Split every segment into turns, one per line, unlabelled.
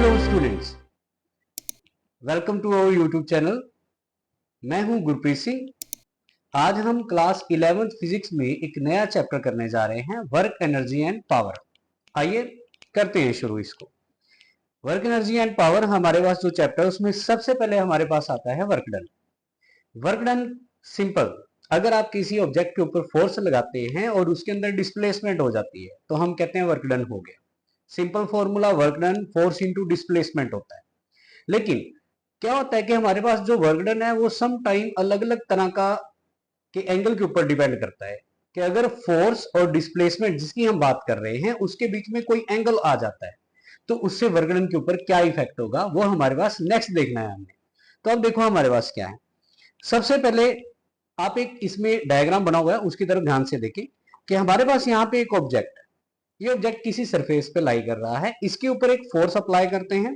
Hello students, welcome to our YouTube channel. मैं हूं गुरप्रीत सिंह। आज हम क्लास 11th फिजिक्स में एक नया चैप्टर करने जा रहे हैं, वर्क एनर्जी एंड पावर। आइए करते हैं शुरू इसको। वर्क एनर्जी एंड पावर हमारे पास जो चैप्टर है उसमें सबसे पहले हमारे पास आता है work done. Work done simple, अगर आप किसी ऑब्जेक्ट के ऊपर फोर्स लगाते हैं और उसके अंदर डिस्प्लेसमेंट हो जाती है तो हम कहते हैं वर्क डन हो गया। Simple formula work done force into displacement होता है। लेकिन क्या होता है कि हमारे पास जो वर्क डन है वो सम टाइम अलग अलग तरह का के एंगल के ऊपर डिपेंड करता है कि अगर फोर्स और डिस्प्लेसमेंट जिसकी हम बात कर रहे हैं उसके बीच में कोई एंगल आ जाता है तो उससे वर्क डन के ऊपर क्या इफेक्ट होगा वो हमारे पास नेक्स्ट देखना है हमने। तो अब देखो हमारे पास क्या है। सबसे पहले आप एक इसमें डायग्राम बना हुआ है उसकी तरफ ध्यान से देखें कि हमारे पास यहाँ पे एक ऑब्जेक्ट, ये ऑब्जेक्ट किसी सरफेस पे लाई कर रहा है, इसके ऊपर एक फोर्स अप्लाई करते हैं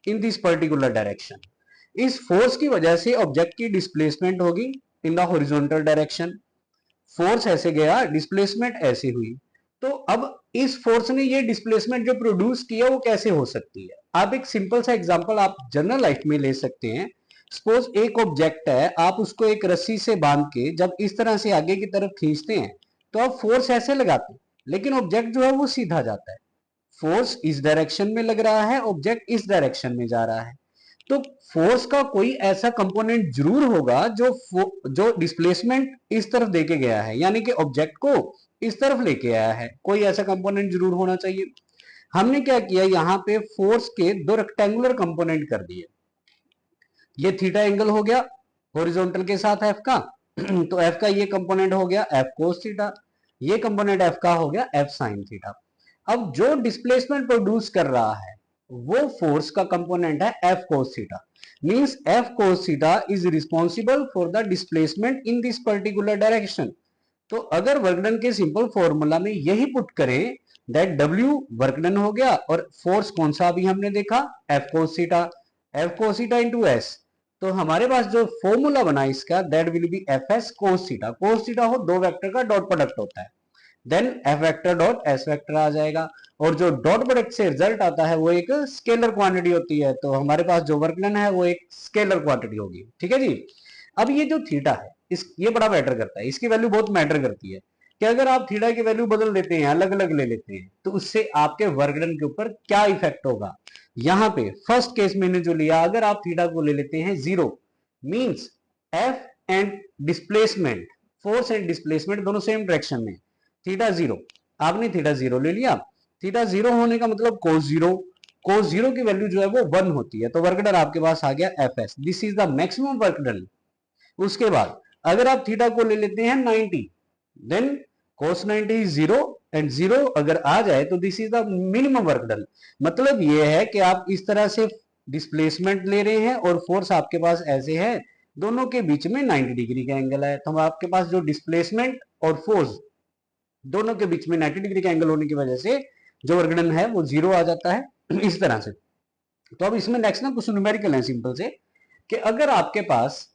इन दिस पर्टिकुलर डायरेक्शन। इस फोर्स की वजह से ऑब्जेक्ट की डिस्प्लेसमेंट होगी in the horizontal direction. Force ऐसे गया, डिस्प्लेसमेंट ऐसे हुई। तो अब इस फोर्स ने ये डिस्प्लेसमेंट जो प्रोड्यूस किया वो कैसे हो सकती है। आप एक सिंपल सा एग्जांपल आप जनरल लाइफ में ले सकते हैं। सपोज एक ऑब्जेक्ट है, आप उसको एक रस्सी से बांध के जब इस तरह से आगे की तरफ खींचते हैं तो आप फोर्स ऐसे लगाते हैं, लेकिन ऑब्जेक्ट जो है वो सीधा जाता है। फोर्स इस डायरेक्शन में लग रहा है, ऑब्जेक्ट इस डायरेक्शन में जा रहा है। तो फोर्स का कोई ऐसा कंपोनेंट जरूर होगा जो डिस्प्लेसमेंट इस तरफ देके गया है, यानी कि ऑब्जेक्ट को इस तरफ लेके आया है। कोई ऐसा कंपोनेंट जरूर होना चाहिए। हमने क्या किया, यहाँ पे फोर्स के दो रेक्टेंगुलर कंपोनेंट कर दिए। ये थीटा एंगल हो गया हॉरिजॉन्टल के साथ एफ का तो एफ का ये कंपोनेंट हो गया एफ कोस थीटा, ये कंपोनेंट एफ का हो गया एफ साइन थीटा। अब जो डिस्प्लेसमेंट प्रोड्यूस कर रहा है वो फोर्स का कंपोनेंट है F cos theta. Means F cos theta is responsible for the displacement in this particular direction. तो अगर वर्कडन के सिंपल फॉर्मूला में यही पुट करें दैट डब्ल्यू वर्कडन हो गया और फोर्स कौन सा अभी हमने देखा F cos theta, F cos theta into S. तो हमारे पास जो फॉर्मूला बना इसका that will be F S cos theta. Cos theta हो दो वेक्टर का डॉट प्रोडक्ट होता है, then F vector dot S vector आ जाएगा। और जो डॉट प्रोडक्ट से रिजल्ट आता है वो एक स्केलर क्वांटिटी होती है। तो हमारे पास जो वर्क डन है वो एक स्केलर क्वांटिटी होगी। ठीक है जी। अब ये जो थीटा है ये बड़ा मैटर करता है, इसकी वैल्यू बहुत मैटर करती है कि अगर आप थीटा की वैल्यू बदल देते हैं, अलग अलग ले लेते हैं, तो उससे आपके वर्क डन के ऊपर क्या इफेक्ट होगा। यहाँ पे फर्स्ट केस मैंने जो लिया, अगर आप थीटा को ले लेते हैं zero, means F and displacement, force and displacement दोनों सेम डायरेक्शन में, थीटा जीरो, आपने थीटा जीरो ले लिया। थीटा जीरो होने का मतलब कोस जीरो, कोस जीरो की वैल्यू जो है वो 1 होती है, तो वर्क डन आपके पास आ गया F S. This is the maximum work done. उसके बाद अगर आप थीटा को ले लेते हैं 90, then cos 90 is zero and zero अगर आ जाए तो this is the minimum work done. मतलब ये है कि आप इस तरह से डिस्प्लेसमेंट ले रहे हैं और फोर्स आपके पास ऐसे है, दोनों के बीच में 90 डिग्री का एंगल है, तो आपके पास जो डिस्प्लेसमेंट और फोर्स दोनों के बीच में 90 डिग्री का एंगल होने की वजह से जो वर्क डन है वो जीरो आ जाता है इस तरह से। तो अब इसमें नेक्स्ट ना कुछ न्यूमेरिकल है सिंपल से कि अगर आपके पास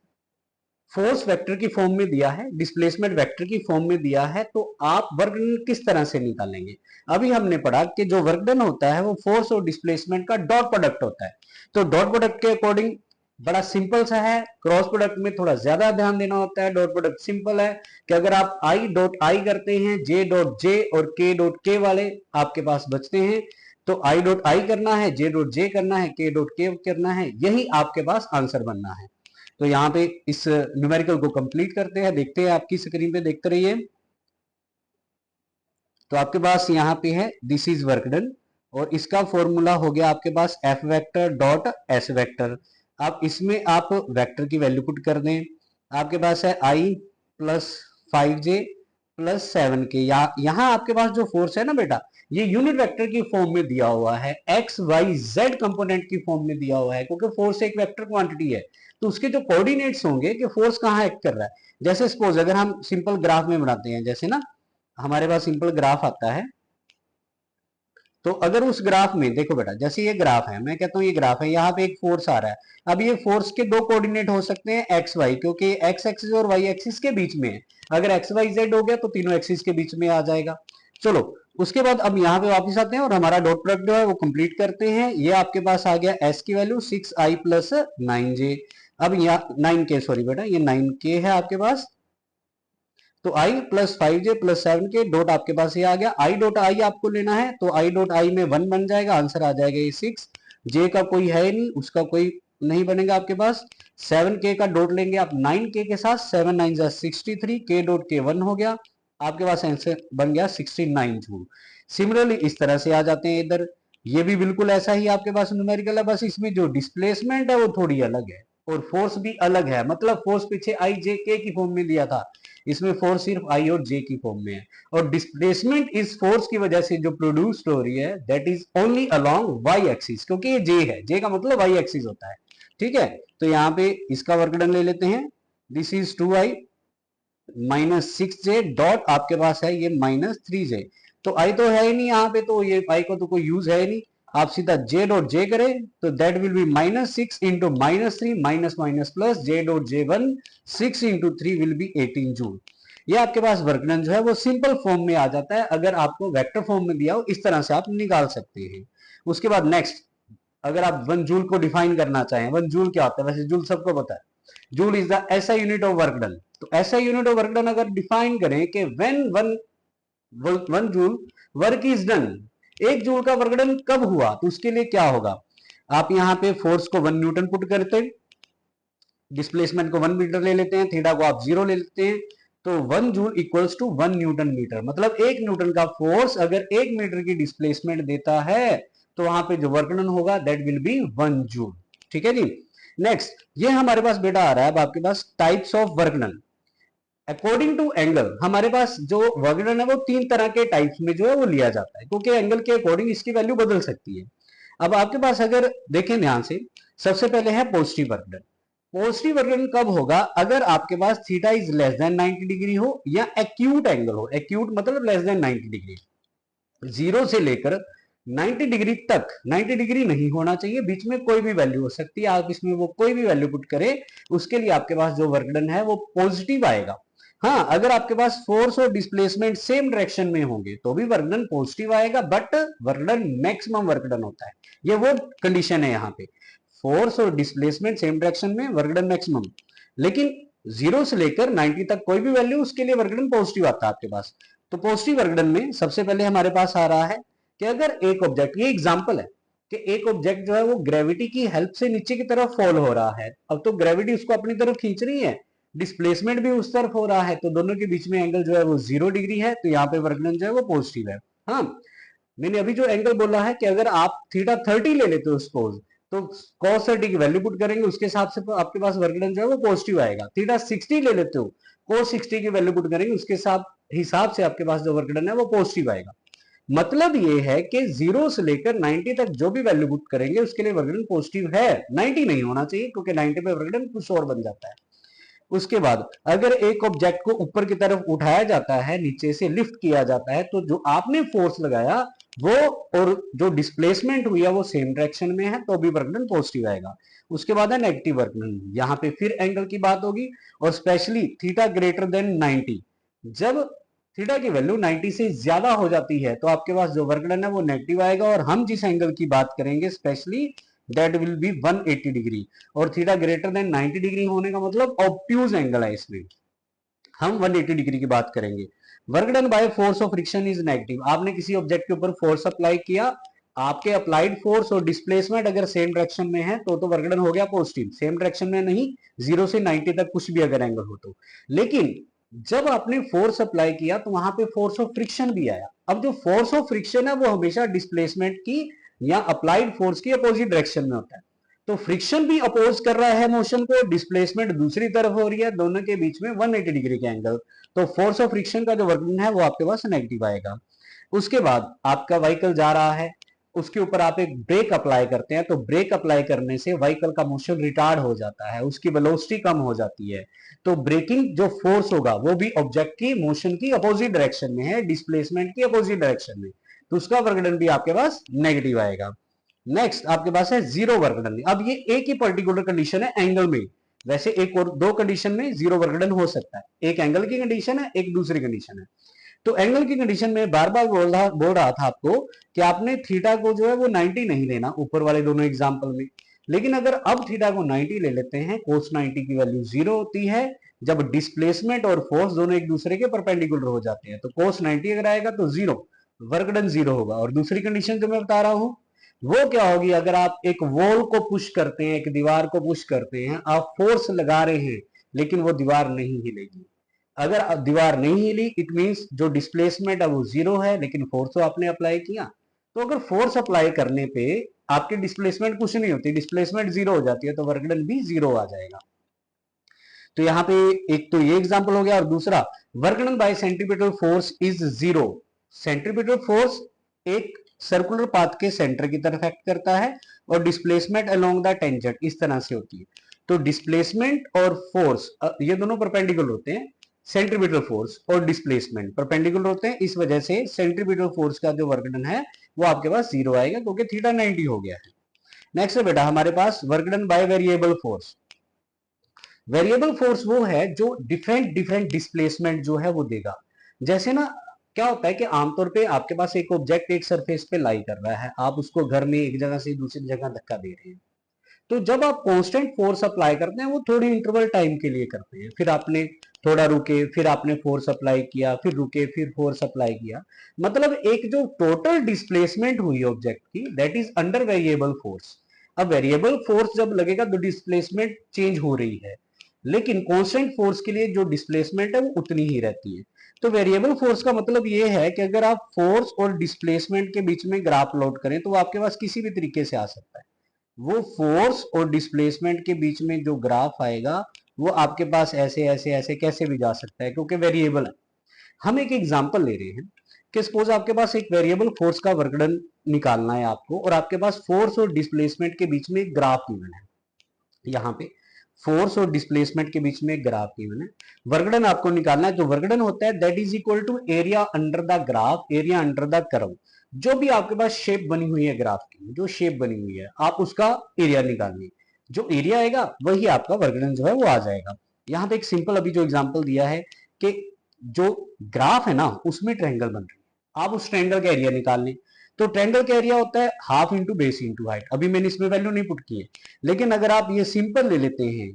फोर्स वेक्टर की फॉर्म में दिया है, डिस्प्लेसमेंट वेक्टर की फॉर्म में दिया है, तो आप वर्क डन किस तरह से निकालेंगे। अभी हमने पढ़ा कि जो वर्क डन होता है वो फोर्स और डिस्प्लेसमेंट का डॉट प्रोडक्ट होता है। तो डॉट प्रोडक्ट के अकॉर्डिंग बड़ा सिंपल सा है, क्रॉस प्रोडक्ट में थोड़ा ज्यादा ध्यान देना होता है। डॉट प्रोडक्ट सिंपल है कि अगर आप आई डॉट आई करते हैं, जे डॉट जे और के डॉट के वाले आपके पास बचते हैं, तो आई डॉट आई करना है, जे डॉट जे करना है, के डॉट के करना है, यही आपके पास आंसर बनना है। तो यहाँ पे इस न्यूमेरिकल को कंप्लीट करते हैं, देखते हैं आपकी स्क्रीन पे देखते रहिए। तो आपके पास यहाँ पे है दिस इज वर्क डन और इसका फॉर्मूला हो गया आपके पास F vector dot S vector. आप इसमें आप वेक्टर की वैल्यू पुट कर दें, आपके पास है आई प्लस 5j प्लस 7k। यहाँ आपके पास जो फोर्स है ना बेटा, ये यूनिट वेक्टर की फॉर्म में दिया हुआ है, एक्स वाई जेड कंपोनेंट की फॉर्म में दिया हुआ है, क्योंकि फोर्स एक वेक्टर क्वांटिटी है तो उसके जो कोऑर्डिनेट्स होंगे कि फोर्स कहाँ एक्ट कर रहा है। जैसे सपोज अगर हम सिंपल ग्राफ में बनाते हैं, जैसे ना हमारे पास सिंपल ग्राफ आता है, तो अगर उस ग्राफ में देखो बेटा, जैसे ये ग्राफ है, मैं कहता हूँ ये ग्राफ है, यहाँ पे एक फोर्स आ रहा है। अब ये फोर्स के दो कोऑर्डिनेट हो सकते हैं एक्स वाई, क्योंकि एक्स एक्सिस और वाई एक्सिस के बीच में है। अगर एक्स वाई जेड हो गया तो तीनों एक्सिस के बीच में आ जाएगा। चलो, उसके बाद अब यहाँ पे वापस आते हैं और हमारा डॉट प्रोडक्ट जो है वो कंप्लीट करते हैं। ये आपके पास आ गया एस की वैल्यू 6i प्लस 9j। अब यहाँ 9k, सॉरी बेटा, ये 9k है आपके पास, तो i plus 5j plus 7k dot आपके पास ये आ गया। i डॉट i आपको लेना है, तो i डॉट i में 1 बन जाएगा, आंसर आ जाएगा ये 6। j का कोई है नहीं, उसका कोई नहीं बनेगा आपके पास। 7k का डॉट लेंगे आप 9k के साथ, 7 9 जा 63, k डॉट k 1 हो गया, आपके पास आंसर बन गया 69 जूल। सिमिलरली इस तरह से आ जाते हैं इधर, ये भी बिल्कुल ऐसा ही आपके पास न्यूमेरिकल है, बस इसमें जो डिस्प्लेसमेंट है वो थोड़ी अलग है और फोर्स भी अलग है। मतलब फोर्स पीछे आई जे के की फॉर्म में दिया था, इसमें फोर्स सिर्फ आई और जे की फॉर्म में है, और डिस्प्लेसमेंट इस फोर्स की वजह से जो प्रोड्यूस्ड हो रही है that is only along Y axis, क्योंकि ये जे है, जे का मतलब वाई एक्सिस होता है। ठीक है, तो यहाँ पे इसका वर्क डन ले लेते हैं। This is 2i minus 6j dot आपके पास है ये माइनस 3j। तो आई तो है ही नहीं यहाँ पे, तो ये आई को तो कोई यूज है ही नहीं, आप सीधा j डॉट j करें तो that will B minus 6 into minus 3 minus minus plus j dot j1 6 into 3 will be 18 joule. ये आपके पास वर्क डन जो है वो सिंपल फॉर्म में आ जाता है, अगर आपको वेक्टर फॉर्म में दिया हो इस तरह से आप निकाल सकते हैं। उसके बाद नेक्स्ट, अगर आप 1 जूल को डिफाइन करना चाहें, 1 जूल क्या होता है, वैसे जूल सबको पता है, जूल इज द ऐसा यूनिट ऑफ वर्क डन। तो ऐसा यूनिट ऑफ वर्क डन अगर डिफाइन करें कि when 1 joule work is done, 1 joule का वर्क डन कब हुआ, तो उसके लिए क्या होगा, आप यहाँ पे फोर्स को 1 न्यूटन पुट करते हैं, डिस्प्लेसमेंट को 1 मीटर ले लेते हैं, थीटा को आप 0 ले लेते हैं, तो 1 joule equals to 1 newton metre. मतलब 1 न्यूटन का फोर्स अगर 1 मीटर की डिस्प्लेसमेंट देता है तो वहां पे जो वर्क डन होगा दैट विल बी 1 जूल। ठीक है जी। नेक्स्ट, ये हमारे पास बेटा आ रहा है अब आपके पास types of work done according to angle. हमारे पास जो वर्क डन है वो 3 तरह के टाइप्स में जो है वो लिया जाता है, क्योंकि एंगल के अकॉर्डिंग इसकी वैल्यू बदल सकती है। अब आपके पास अगर देखें ध्यान से, सबसे पहले है positive work done. Positive work done कब होगा, अगर आपके पास theta is less than 90 degree हो या एक्यूट एंगल हो, एक्यूट मतलब लेस देन 90 डिग्री, 0 से लेकर 90 डिग्री तक, 90 डिग्री नहीं होना चाहिए, बीच में कोई भी वैल्यू हो सकती है, आप इसमें वो कोई भी वैल्यू पुट करें, उसके लिए आपके पास जो वर्क डन है वो पॉजिटिव आएगा। हाँ, अगर आपके पास फोर्स और डिस्प्लेसमेंट सेम डायरेक्शन में होंगे तो भी वर्क डन पॉजिटिव आएगा, but work done maximum work done होता है, ये वो कंडीशन है यहाँ पे, फोर्स और डिस्प्लेसमेंट सेम डायरेक्शन में वर्क डन मैक्सिमम, लेकिन 0 से लेकर 90 तक कोई भी वैल्यू, उसके लिए वर्क डन पॉजिटिव आता है आपके पास। तो पॉजिटिव वर्क डन में सबसे पहले हमारे पास आ रहा है कि अगर एक ऑब्जेक्ट, ये एग्जांपल है कि एक ऑब्जेक्ट जो है वो ग्रेविटी की हेल्प से नीचे की तरफ फॉल हो रहा है, अब तो ग्रेविटी उसको अपनी तरफ खींच रही है, डिस्प्लेसमेंट भी उस तरफ हो रहा है, तो दोनों के बीच में एंगल जो है वो 0 डिग्री है, तो यहाँ पे वर्क डन जो है वो पॉजिटिव है। हाँ, मैंने अभी जो एंगल बोला है कि अगर आप थीटा 30 ले लेते हो सपोज, तो cos 30 की वैल्यू पुट करेंगे उसके हिसाब से आपके पास वर्क डन जो है वो पॉजिटिव आएगा। थीटा 60 ले लेते हो, cos 60 की वैल्यू पुट करेंगे उसके हिसाब से आपके पास जो वर्क डन है वो पॉजिटिव आएगा। मतलब ये है कि 0 से लेकर 90 तक जो भी वैल्यू पुट करेंगे उसके लिए वर्क डन पॉजिटिव है, 90 नहीं होना चाहिए, क्योंकि 90 पे वर्क डन कुछ और बन जाता है। उसके बाद अगर एक ऑब्जेक्ट को ऊपर की तरफ उठाया जाता है, नीचे से लिफ्ट किया जाता है, तो जो आपने फोर्स लगाया वो और जो डिस्प्लेसमेंट हुई है वो सेम डायरेक्शन में है, तो भी वर्क डन पॉजिटिव आएगा। उसके बाद है नेगेटिव वर्क डन, यहाँ पे फिर एंगल की बात होगी, और स्पेशली थीटा ग्रेटर देन 90, जब थीटा की वैल्यू 90 से ज्यादा हो जाती है तो आपके पास जो वर्क डन है वो नेगेटिव आएगा, और हम जिस एंगल की बात करेंगे specially that will B 180 degree, और थीटा ग्रेटर देन 90 डिग्री होने का मतलब ऑब्ट्यूज एंगल है, इसमें हम 180 डिग्री की बात करेंगे। Work done by force of friction is negative, आपने किसी ऑब्जेक्ट के ऊपर फोर्स अप्लाई किया, आपके अप्लाइड फोर्स और डिस्प्लेसमेंट अगर सेम डायरेक्शन में है तो वर्क डन हो गया पॉजिटिव, सेम डायरेक्शन में नहीं, 0 से 90 तक कुछ भी अगर एंगल हो तो। लेकिन जब आपने फोर्स अप्लाई किया तो वहां पे फोर्स ऑफ फ्रिक्शन भी आया, अब जो फोर्स ऑफ फ्रिक्शन है वो हमेशा डिस्प्लेसमेंट की या अप्लाइड फोर्स की अपोजिट डायरेक्शन में होता है, तो फ्रिक्शन भी अपोज कर रहा है मोशन को, डिस्प्लेसमेंट दूसरी तरफ हो रही है, दोनों के बीच में 180 डिग्री का एंगल, तो फोर्स ऑफ फ्रिक्शन का जो वर्किंग है वो आपके पास नेगेटिव आएगा। उसके बाद आपका व्हीकल जा रहा है, उसके ऊपर आप एक ब्रेक अप्लाई करते हैं, तो ब्रेक अप्लाई करने से व्हीकल का मोशन रिटार्ड हो जाता है, उसकी वेलोसिटी कम हो जाती है, तो ब्रेकिंग जो फोर्स होगा वो भी ऑब्जेक्ट की मोशन की अपोजिट डायरेक्शन में है, डिस्प्लेसमेंट की अपोजिट डायरेक्शन में, तो उसका वर्क डन भी आपके पास नेगेटिव आएगा। नेक्स्ट आपके पास है जीरो वर्क डन। अब ये एक ही पर्टिकुलर कंडीशन है एंगल में, वैसे एक और दो कंडीशन में जीरो वर्क डन हो सकता है, एक एंगल की कंडीशन है, एक दूसरी कंडीशन है। तो एंगल की कंडीशन में बार बार बोल रहा था आपको कि आपने थीटा को जो है वो 90 नहीं लेना ऊपर वाले दोनों एग्जाम्पल में। लेकिन अगर अब थीटा को 90 ले लेते हैं, कोस 90 की वैल्यू 0 होती है जब डिस्प्लेसमेंट और फोर्स दोनों एक दूसरे के परपेंडिकुलर हो जाते हैं। तो कोस 90 अगर आएगा तो 0, वर्क डन 0 होगा। और दूसरी कंडीशन जो मैं बता रहा हूं वो क्या होगी, अगर आप एक वॉल को पुश करते हैं, एक दीवार को पुश करते हैं, आप फोर्स लगा रहे हैं लेकिन वो दीवार नहीं हिलेगी। अगर दीवार नहीं हिली इट मींस जो डिस्प्लेसमेंट है वो 0 है, लेकिन फोर्स तो आपने अप्लाई किया। तो अगर फोर्स अप्लाई करने पे आपकी डिस्प्लेसमेंट कुछ नहीं होती, डिस्प्लेसमेंट 0 हो जाती है, तो वर्क डन भी 0 आ जाएगा। तो यहाँ पे एक तो ये एग्जांपल हो गया, और दूसरा work done bye centripetal force is 0। Centripetal force एक सर्कुलर पाथ के सेंटर की तरफ एक्ट करता है और डिस्प्लेसमेंट अलोंग द टेंजेंट इस तरह से होती है। तो डिस्प्लेसमेंट और फोर्स ये दोनों परपेंडिकुलर होते हैं, सेंट्रीपिटल फोर्स और डिस्प्लेसमेंट परपेंडिकुलर होते हैं, इस वजह से सेंट्रीपिटल फोर्स का जो वर्क डन है वो आपके पास 0 आएगा क्योंकि थीटा 90 हो गया है। नेक्स्ट है बेटा हमारे पास work done by variable force. Variable force वो है जो डिफरेंट डिफरेंट डिस्प्लेसमेंट जो है वो देगा। जैसे ना क्या होता है कि आमतौर पे आपके पास एक ऑब्जेक्ट एक सरफेस पे लाई कर रहा है, आप उसको घर में एक जगह से दूसरी जगह धक्का दे रहे हैं। तो जब आप कांस्टेंट फोर्स अप्लाई करते हैं वो थोड़ी इंटरवल टाइम के लिए करते हैं, फिर आपने थोड़ा रुके, फिर आपने फोर्स अप्लाई किया, फिर रुके, फिर फोर्स अप्लाई किया। मतलब एक जो टोटल डिस्प्लेसमेंट हुई ऑब्जेक्ट की that is under variable force. अब वेरिएबल फोर्स जब लगेगा तो डिस्प्लेसमेंट चेंज हो रही है, लेकिन कांस्टेंट फोर्स के लिए जो डिस्प्लेसमेंट है वो उतनी ही रहती है। तो वेरिएबल फोर्स का मतलब ये है कि अगर आप फोर्स और डिस्प्लेसमेंट के बीच में ग्राफ प्लॉट करें तो वो आपके पास किसी भी तरीके से आ सकता है। वो फोर्स और डिस्प्लेसमेंट के बीच में जो ग्राफ आएगा वो आपके पास ऐसे ऐसे ऐसे कैसे भी जा सकता है क्योंकि वेरिएबल है। हम एक एग्जांपल ले रहे हैं कि सपोज आपके पास एक वेरिएबल फोर्स का वर्क डन निकालना है आपको, और आपके पास फोर्स और डिस्प्लेसमेंट के बीच में एक ग्राफ गिवन है। यहाँ पे फोर्स और डिस्प्लेसमेंट के बीच में एक ग्राफ गिवन है, वर्कडन आपको निकालना है। जो वर्कडन होता है that is equal to area under the graph, area under the curve. जो भी आपके पास शेप बनी हुई है ग्राफ की, जो शेप बनी हुई है आप उसका एरिया निकालिए, जो एरिया आएगा वही आपका वर्कडन जो है वो आ जाएगा। यहाँ पे एक सिंपल अभी जो एग्जाम्पल दिया है कि जो ग्राफ है ना उसमें ट्रायंगल बन रही है, आप उस ट्रायंगल का एरिया निकाल लें। तो ट्रायंगल का एरिया होता है half into base into height. अभी मैंने इसमें वैल्यू नहीं पुट की है, लेकिन अगर आप ये सिंपल ले लेते हैं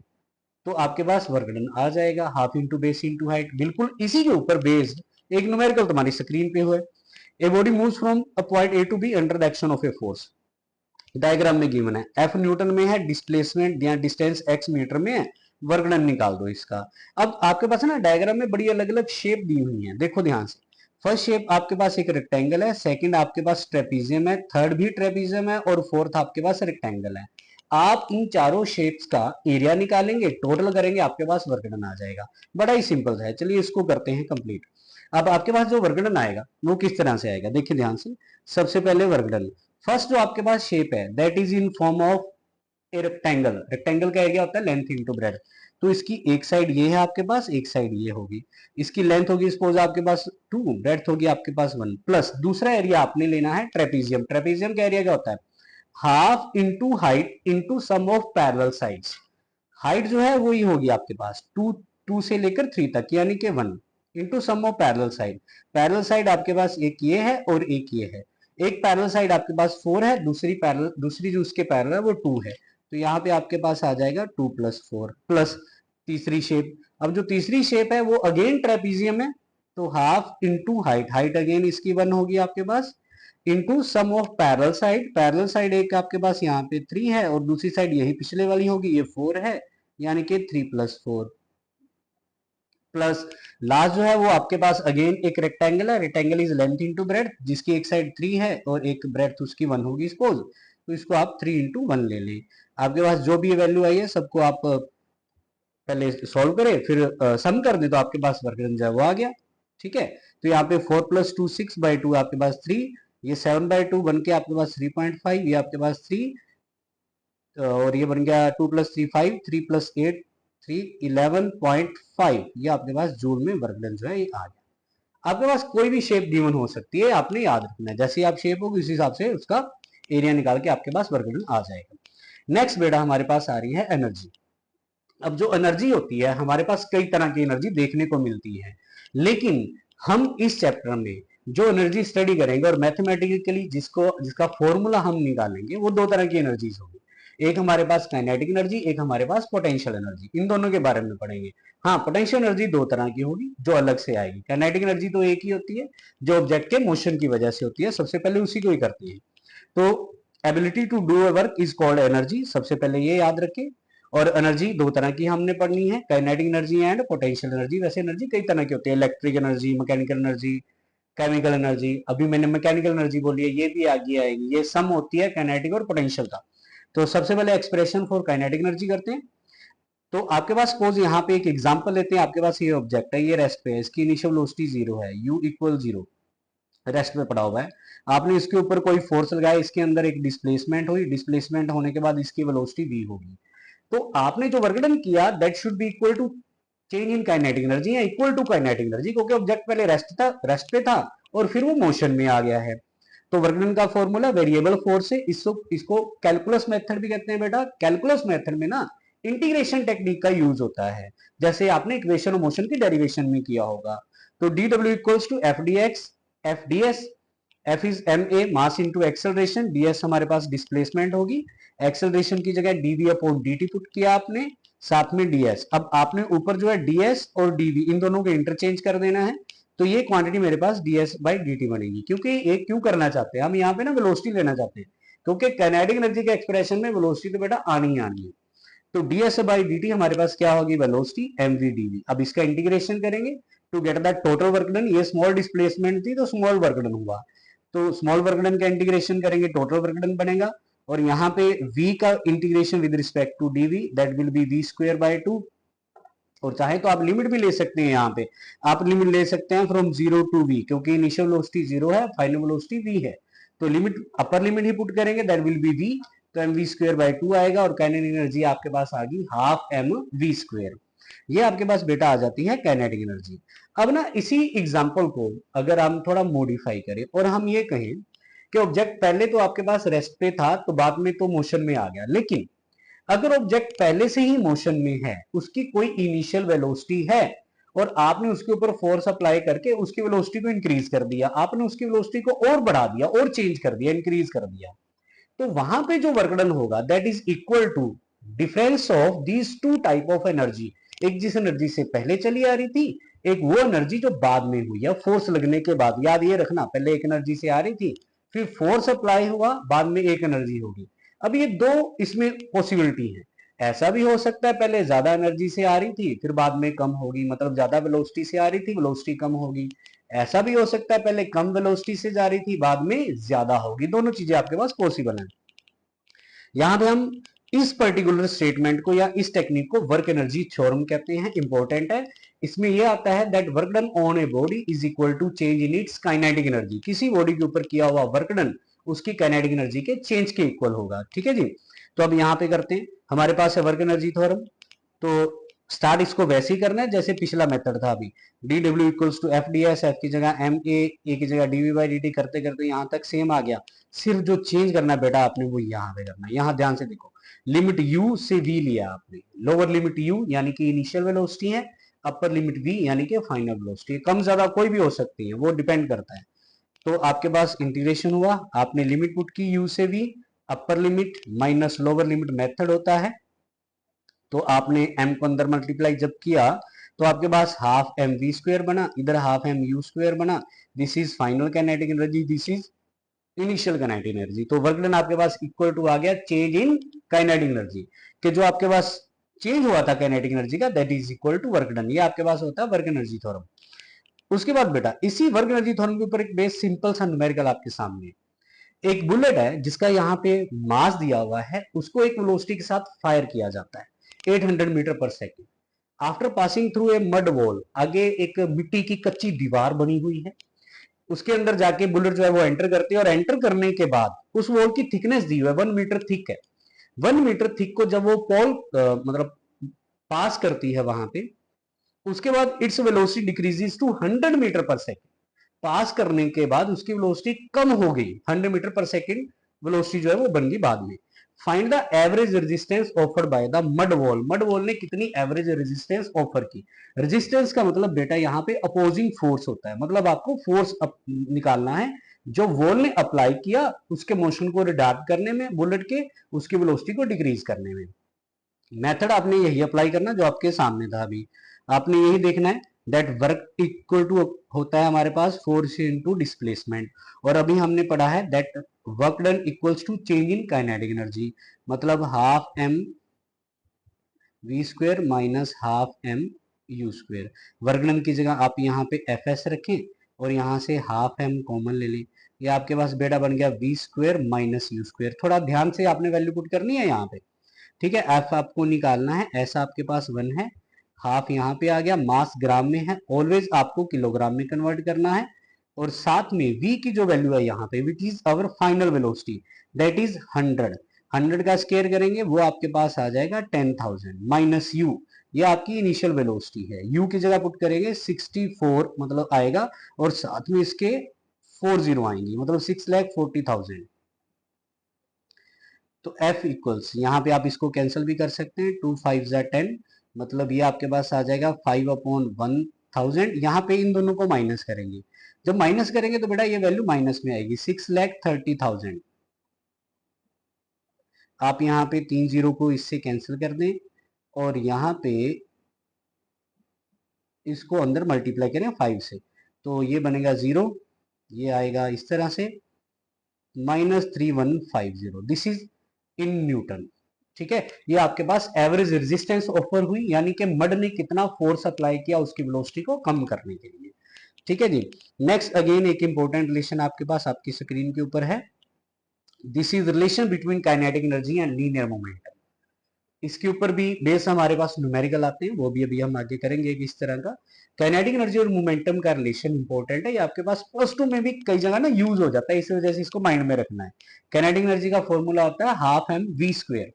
तो आपके पास वर्क डन आ जाएगा half into base into height. बिल्कुल इसी के ऊपर बेस्ड एक न्यूमेरिकल तुम्हारी स्क्रीन पे हुआ है। A body moves from a point A to B under the action of a force, diagram में गिवन है एफ न्यूटन में है, डिस्प्लेसमेंट या डिस्टेंस एक्स मीटर में है, वर्क डन निकाल दो इसका। अब आपके पास है ना डायग्राम में बड़ी अलग अलग शेप दी हुई है, देखो ध्यान से। फर्स्ट शेप आपके पास एक रेक्टेंगल है, सेकंड आपके पास ट्रेपीजियम है, थर्ड भी ट्रेपीजियम है, और फोर्थ आपके पास रेक्टेंगल है। आप इन चारों शेप्स का एरिया निकालेंगे, टोटल करेंगे, आपके पास वर्क डन आ जाएगा। बड़ा ही सिंपल है, चलिए इसको करते हैं कंप्लीट। अब आपके पास जो वर्क डन आएगा वो किस तरह से आएगा, देखिए ध्यान से। सबसे पहले वर्क डन, फर्स्ट जो आपके पास शेप है that is in form of a rectangle. Rectangle का एरिया होता है लेंथ इंटू ब्रेड। तो इसकी एक साइड ये है आपके पास, एक साइड ये होगी। इसकी लेंथ होगी सपोज आपके पास 2, ब्रेड्थ होगी आपके पास 1, प्लस दूसरा एरिया आपने लेना है ट्रेपीजियम। ट्रेपीजियम का एरिया क्या होता है, half into height into sum of parallel sides. Height जो है वही होगी आपके पास 2 से लेकर 3 तक, यानी कि 1 into sum of parallel side. Parallel side आपके पास एक ये है और एक ये है। एक पैरेलल साइड आपके पास 4 है, दूसरी जो उसके पैरेलल है वो 2 है। तो यहाँ पे आपके पास आ जाएगा 2 + 4 प्लस तीसरी शेप। अब जो तीसरी शेप है वो अगेन ट्रेपीजियम है, तो half into height, height again इसकी 1 होगी आपके पास, into sum of parallel side. Parallel side एक आपके पास यहाँ पे 3 है और दूसरी साइड यही पिछले वाली होगी, ये 4 है, यानी कि 3 + 4 प्लस लास्ट जो है वो आपके पास अगेन एक रेक्टेंगल है। Rectangle is length into breadth, जिसकी एक साइड 3 है और एक ब्रेड्थ उसकी 1 होगी सपोज। तो इसको आप 3 × 1 ले लें। आपके पास जो भी वैल्यू आई है सबको आप पहले सॉल्व करें, फिर सम कर दें तो आपके पास वर्क डन जो है वो आ गया। ठीक है, तो यहाँ पे 4 + 2 6/2 आपके पास 3, ये 7/2 बन के आपके पास 3.5, ये आपके पास 3, और ये बन गया 2 + 3 5, 3 + 8 3 11.5। ये आपके पास जूल में वर्क डन जो है ये आ गया। आपके पास कोई भी शेप गिवन हो सकती है, आपने याद रखना है, जैसे आप शेप होगी उसी हिसाब से उसका एरिया निकाल के आपके पास वर्क डन आ जाएगा। नेक्स्ट बेटा हमारे पास आ रही है एनर्जी। अब जो एनर्जी होती है हमारे पास कई तरह की एनर्जी देखने को मिलती है, लेकिन हम इस चैप्टर में जो एनर्जी स्टडी करेंगे और मैथमेटिकली जिसका फॉर्मूला हम निकालेंगे, वो दो तरह की एनर्जीज होगी। एक हमारे पास काइनेटिक एनर्जी, एक हमारे पास पोटेंशियल एनर्जी। इन दोनों के बारे में पढ़ेंगे। हाँ, पोटेंशियल एनर्जी दो तरह की होगी जो अलग से आएगी। काइनेटिक एनर्जी तो एक ही होती है जो ऑब्जेक्ट के मोशन की वजह से होती है, सबसे पहले उसी को ही करती है। तो ability to do a work is called energy, सबसे पहले ये याद रखें। और एनर्जी दो तरह की हमने पढ़नी है, kinetic energy and potential energy. वैसे एनर्जी कई तरह की होती है, electric energy, mechanical energy, chemical energy. अभी मैंने मैकेनिकल एनर्जी बोली है, ये भी आगे आएगी। ये सम होती है काइनेटिक और पोटेंशियल का। तो सबसे पहले एक्सप्रेशन फॉर काइनेटिक एनर्जी करते हैं। तो आपके पास सपोज यहाँ पे एक एग्जांपल लेते हैं। आपके पास ये ऑब्जेक्ट है, ये रेस्ट पे है, इसकी इनिशियल वेलोसिटी 0 है, u इक्वल 0, रेस्ट पे पड़ा हुआ है। आपने इसके ऊपर कोई फोर्स लगाया, इसके अंदर एक डिस्प्लेसमेंट हुई, डिस्प्लेसमेंट होने के बाद इसकी वेलोसिटी v होगी। तो आपने जो वर्क डन किया that should be equal to change in kinetic energy या इक्वल टू काइनेटिक एनर्जी, क्योंकि ऑब्जेक्ट पहले रेस्ट पे था और फिर वो मोशन में आ गया है। तो वर्क डन का फॉर्मूला वेरिएबल फोर्स है। इसको कैलकुलस मेथड भी कहते हैं बेटा। कैलकुलस मेथड में ना इंटीग्रेशन टेक्निक का यूज होता है, जैसे आपने इक्वेशन ऑफ मोशन की डेरिवेशन में किया होगा। तो D W equals to F D X F D S. F is M A mass into acceleration, D S हमारे पास डिस्प्लेसमेंट होगी। एक्सेलरेशन की जगह DV upon D T put किया आपने, साथ में डीएस। अब आपने ऊपर जो है डीएस और डीवी इन दोनों को इंटरचेंज कर देना है। तो ये क्वांटिटी मेरे पास ds बाई dt बनेगी। क्योंकि ये क्यों करना चाहते हैं हम, यहाँ पे ना वेलोसिटी लेना चाहते हैं, क्योंकि काइनेटिक एनर्जी के एक्सप्रेशन में वेलोसिटी तो बेटा आनी ही आनी है। तो ds बाई dt हमारे पास क्या होगी, वेलोसिटी mv dv। अब इसका इंटीग्रेशन करेंगे to get that total work done. ये स्मॉल डिस्प्लेसमेंट थी तो स्मॉल वर्क डन हुआ, तो स्मॉल वर्क डन का इंटीग्रेशन करेंगे, टोटल वर्क डन बनेगा। और यहाँ पे v का integration with respect to dv, that will be v square by 2। और चाहे तो आप लिमिट भी ले सकते हैं। यहाँ पे आप लिमिट ले सकते हैं फ्रॉम 0 टू v, क्योंकि इनिशियल वेलोसिटी 0 है, फाइनल वेलोसिटी v है। तो लिमिट अपर लिमिट ही पुट करेंगे, दैट विल बी v। तो एम वी स्क्वायर बाई 2 आएगा और काइनेटिक एनर्जी आपके पास आ गई हाफ एम वी स्क्वायर। ये आपके पास बेटा आ जाती है काइनेटिक एनर्जी। अब ना इसी एग्जांपल को अगर हम थोड़ा मॉडिफाई करें और हम ये कहें कि ऑब्जेक्ट पहले तो आपके पास रेस्ट पे था, तो बाद में तो मोशन में आ गया, लेकिन अगर ऑब्जेक्ट पहले से ही मोशन में है, उसकी कोई इनिशियल वेलोसिटी है और आपने उसके ऊपर फोर्स अप्लाई करके उसकी वेलोसिटी को इंक्रीज कर दिया, आपने उसकी वेलोसिटी को और बढ़ा दिया और चेंज कर दिया, इंक्रीज कर दिया, तो वहां पे जो वर्क डन होगा that is equal to difference of these two type of energy. एक जिस एनर्जी से पहले चली आ रही थी, एक वो एनर्जी जो बाद में हुई है फोर्स लगने के बाद। याद ये रखना, पहले एक एनर्जी से आ रही थी, फिर फोर्स अप्लाई हुआ, बाद में एक एनर्जी होगी। अब ये दो इसमें पॉसिबिलिटी है। ऐसा भी हो सकता है पहले ज्यादा एनर्जी से आ रही थी, फिर बाद में कम होगी, मतलब ज्यादा वेलोसिटी से आ रही थी, वेलोसिटी कम होगी। ऐसा भी हो सकता है पहले कम वेलोसिटी से जा रही थी, बाद में ज्यादा होगी। दोनों चीजें आपके पास पॉसिबल है। यहां पे हम इस पर्टिकुलर स्टेटमेंट को या इस टेक्निक को वर्क एनर्जी थ्योरम कहते हैं, इंपॉर्टेंट है। इसमें यह आता है that work done on a body is equal to change in its kinetic energy. किसी बॉडी के ऊपर किया हुआ वर्क डन उसकी काइनेटिक एनर्जी के चेंज के इक्वल होगा। ठीक है जी। तो अब यहाँ पे करते हैं, हमारे पास है वर्क एनर्जी थ्योरम। तो स्टार्ट इसको वैसे ही करना है जैसे पिछला मेथड था। अभी D W equals to F D S, F की जगह एम ए की जगह डीवी बाई डी टी, करते करते यहाँ तक सेम आ गया। सिर्फ जो चेंज करना है बेटा आपने वो यहाँ पे करना है। यहाँ ध्यान से देखो, लिमिट u से v लिया आपने। लोअर लिमिट u यानी कि इनिशियल वेलोसिटी है, अपर लिमिट v यानी कि फाइनल वेलोसिटी। कम ज्यादा कोई भी हो सकती है, वो डिपेंड करता है। तो आपके पास इंटीग्रेशन हुआ, आपने लिमिट पुट की u से v, upper limit minus lower limit method होता है। तो आपने m को अंदर मल्टीप्लाई जब किया तो आपके पास हाफ एम वी स्क्वायर बना, इधर हाफ एम यू स्क्वायर बना। This is final kinetic energy, this is initial kinetic energy. तो वर्क डन आपके पास इक्वल टू आ गया चेंज इन काइनेटिक एनर्जी, कि जो आपके पास चेंज हुआ था काइनेटिक एनर्जी का that is equal to work done. ये आपके पास होता है वर्क एनर्जी थ्योरम। उसके बाद बेटा इसी वर्क एनर्जी थ्योरम के ऊपर एक बेस सिंपल सा न्यूमेरिकल आपके सामने। एक बुलेट है जिसका यहाँ पे मास दिया हुआ है, उसको एक वेलोसिटी के साथ फायर किया जाता है 800 metre per second. After passing through a mud wall, आगे एक मिट्टी की कच्ची दीवार बनी हुई है, उसके अंदर जाके बुलेट जो है वो एंटर करती है। और एंटर करने के बाद उस वॉल की थिकनेस दी हुई है 1 मीटर थिक है। 1 मीटर थिक को जब वो पॉल मतलब पास करती है वहां पे, उसके बाद its velocity decreases to 100 metre per second. पास करने के बाद उसकी वेलोसिटी कम हो गई, 100 मीटर पर सेकेंड वेलोसिटी जो है वो बन गई बाद में। Find the average resistance offered by the mud wall. Mud wall ने कितनी एवरेज रेजिस्टेंस ऑफर की। रेजिस्टेंस का मतलब बेटा यहाँ पे अपोजिंग फोर्स होता है, मतलब आपको फोर्स निकालना है जो वॉल ने अप्लाई किया उसके मोशन को रिटार्ड करने में, बुलेट के उसकी वेलोसिटी को डिक्रीज करने में। मेथड आपने यही अप्लाई करना जो आपके सामने था अभी, आपने यही देखना है दैट वर्क इक्वल टू होता है हमारे पास फोर्स इनटू डिस्प्लेसमेंट, और अभी हमने पढ़ा है that work done equals to change in kinetic energy, मतलब half M we square minus half m u square. Work done की जगह आप यहाँ पे एफ एस रखें और यहाँ से हाफ एम कॉमन ले लें, ये आपके पास बेटा बन गया V square minus U square. थोड़ा ध्यान से आपने वैल्यू पुट करनी है यहाँ पे, ठीक है। एफ आपको निकालना है, ऐसा आपके पास 1 है, हाफ यहाँ पे आ गया, मास ग्राम में है, ऑलवेज आपको किलोग्राम में कन्वर्ट करना है, और साथ में v की जो वैल्यू है यहाँ पे विच is our final velocity that is 100। 100 का स्केयर करेंगे वो आपके पास आ जाएगा 10,000 माइनस u, ये आपकी इनिशियल वेलोसिटी है। u की जगह पुट करेंगे 64 मतलब आएगा, और साथ में इसके 40 आएंगी, मतलब 6,40,000। तो F इक्वल्स यहाँ पे आप इसको कैंसिल भी कर सकते हैं, 2 5 जा 10, मतलब ये आपके पास आ जाएगा 5/1000। यहाँ पे इन दोनों को माइनस करेंगे, जब माइनस करेंगे तो बेटा ये वैल्यू माइनस में आएगी 6,30,000। आप यहाँ पे 3 जीरो को इससे कैंसिल कर दें और यहाँ पे इसको अंदर मल्टीप्लाई करें 5 से, तो ये बनेगा 0, ये आएगा इस तरह से -3150, दिस इज इन न्यूटन। ठीक है, ये आपके पास एवरेज रेजिस्टेंस ऑफर हुई, यानी कि मड ने कितना फोर्स अप्लाई किया उसकी वेलोसिटी को कम करने के लिए। ठीक है जी। नेक्स्ट अगेन एक इंपॉर्टेंट रिलेशन आपके पास आपकी स्क्रीन के ऊपर है, this is relation between kinetic energy and linear momentum. इसके ऊपर भी बेस हमारे पास न्यूमेरिकल आते हैं, वो भी अभी हम आगे करेंगे किस तरह का। काइनेटिक एनर्जी और मोमेंटम का रिलेशन इंपॉर्टेंट है, ये आपके पास प्लस टू में भी कई जगह ना यूज हो जाता है, इस वजह से इसको माइंड में रखना है। काइनेटिक एनर्जी का फॉर्मूला होता है हाफ एम वी स्क्वायर।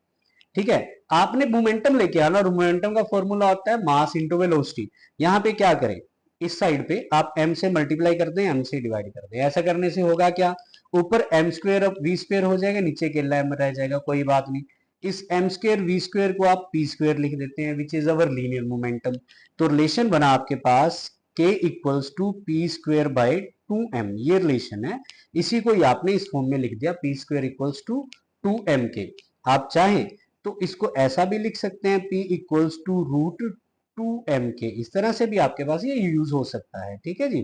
ठीक है, आपने मोमेंटम लेके आना, और मोमेंटम का फॉर्मूला होता है मास इंटू वेलोसिटी। यहाँ पे क्या करें, इस साइड पे आप m से मल्टीप्लाई कर दें, m से डिवाइड कर दें, ऐसा करने से होगा क्या, ऊपर m स्क्वायर अब v स्क्वायर हो जाएगा, नीचे अकेला m रह जाएगा, कोई बात नहीं। इस m स्क्वायर v स्क्वायर को आप p स्क्वायर लिख देते हैं, which is our linear momentum. तो रिलेशन बना आपके पास k equals to P square by 2m, ये रिलेशन है। इसी को ही आपने इस फॉर्म में लिख दिया, P square equals to 2m के। आप चाहें तो इसको ऐसा भी लिख सकते हैं, P इक्वल्स टू √2m के, इस तरह से भी आपके पास ये यूज हो सकता है। ठीक है जी।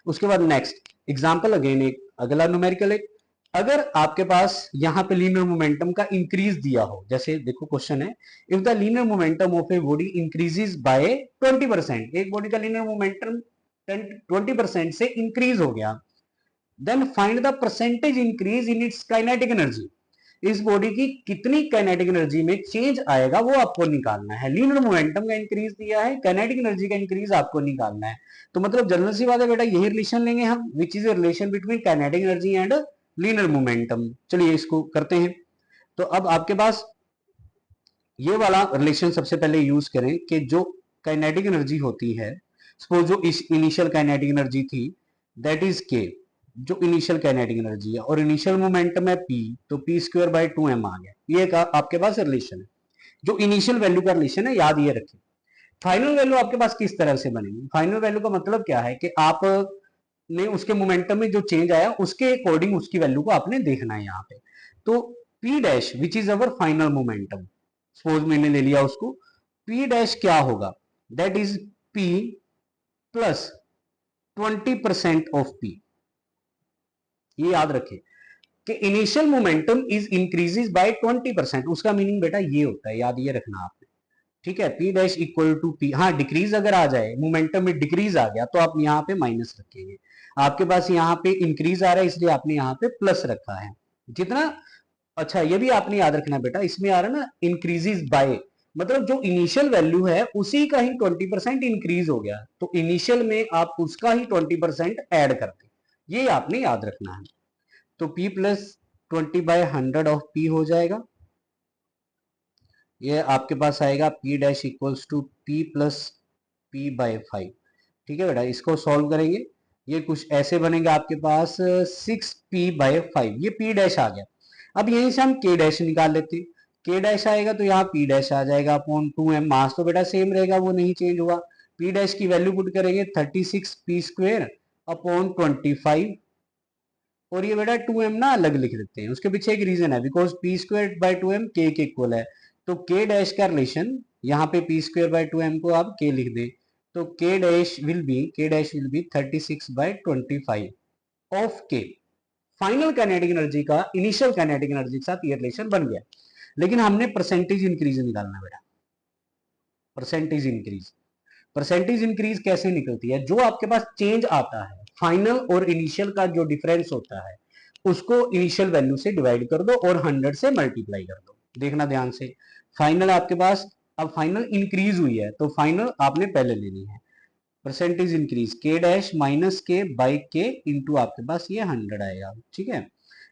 उसके बाद नेक्स्ट एग्जांपल अगेन एक अगला न्यूमेरिकल, एक अगर आपके पास यहाँ पे लीनियर मोमेंटम का इंक्रीज दिया हो, जैसे देखो क्वेश्चन है, if the linear momentum of a body increases by 20%, एक बॉडी का लीनियर मोमेंटम 20% से इंक्रीज हो गया, then find the percentage increase in its kinetic energy. इस बॉडी की कितनी काइनेटिक एनर्जी में चेंज आएगा वो आपको निकालना है। लीनियर मोमेंटम का इंक्रीज दिया है, काइनेटिक एनर्जी का इंक्रीज आपको निकालना है। तो मतलब जनरल सी बात है बेटा, यही रिलेशन लेंगे हम, which is relation between kinetic energy and linear momentum. चलिए इसको करते हैं। तो अब आपके पास ये वाला रिलेशन सबसे पहले यूज करें कि जो काइनेटिक एनर्जी होती है, सपोज जो इस इनिशियल काइनेटिक एनर्जी थी दैट इज के, जो इनिशियल काइनेटिक एनर्जी है, और इनिशियल मोमेंटम है p, तो p स्क्वायर बाय 2m आ गया, ये आपके पास रिलेशन है। जो इनिशियल वैल्यू का रिलेशन है याद ये रखें। फाइनल वैल्यू आपके पास किस तरह से बनेगी, फाइनल वैल्यू का मतलब क्या है कि आप ने उसके मोमेंटम में जो चेंज आया उसके अकॉर्डिंग उसकी वैल्यू को आपने देखना है यहाँ पे। तो p dash which is our final momentum, suppose मैंने ले लिया उसको, p डैश क्या होगा, that is p plus 20% of p। ये याद रखें कि initial momentum is increases by 20%, उसका मीनिंग बेटा ये होता है, याद ये रखना आपने। ठीक है, p dash equal to p, हाँ डिक्रीज अगर आ जाए, मोमेंटम में डिक्रीज आ गया तो आप यहाँ पे माइनस रखेंगे, आपके पास यहाँ पे इंक्रीज आ रहा है इसलिए आपने यहाँ पे प्लस रखा है जितना। अच्छा ये भी आपने याद रखना बेटा, इसमें आ रहा है ना इंक्रीजेस बाय, मतलब जो इनिशियल वैल्यू है उसी का ही 20% इंक्रीज हो गया, तो इनिशियल में आप उसका ही 20% ऐड करते, ये आपने याद रखना है। तो p प्लस 20/100 ऑफ p हो जाएगा, ये आपके पास आएगा p dash equals to p plus p/5। ठीक है बेटा, इसको सॉल्व करेंगे, ये कुछ ऐसे बनेगा आपके पास 6p/5, ये p डैश आ गया। अब यहीं से हम के डैश निकाल लेते हैं। के डैश आएगा तो यहाँ पी डैश आ जाएगा अपॉन 2m, मास तो बेटा सेम रहेगा, वो नहीं चेंज हुआ। पी डैश की वैल्यू पुट करेंगे 36 पी स्क्वेयर अपॉन 25, और ये बेटा 2m ना अलग लिख देते हैं, उसके पीछे एक रीजन है, because P square by 2m के इक्वल है। तो के डैश का रिलेशन यहाँ पे पी स्क्वेयर बाई 2m को आप के लिख दें, तो के dash will be 36 by 25 of के। फाइनल काइनेटिक एनर्जी का इनिशियल काइनेटिक एनर्जी के साथ ये रिलेशन बन गया। लेकिन हमने परसेंटेज इंक्रीज निकालना बेटा, परसेंटेज इंक्रीज कैसे निकलती है? जो आपके पास चेंज आता है फाइनल और इनिशियल का जो डिफरेंस होता है उसको इनिशियल वैल्यू से डिवाइड कर दो और 100 से मल्टीप्लाई कर दो। देखना ध्यान से, फाइनल आपके पास, अब फाइनल इंक्रीज हुई है तो फाइनल आपने पहले लेनी है। परसेंटेज इंक्रीज के डैश माइनस के बाई के इंटू आपके पास ये 100 आएगा, ठीक है।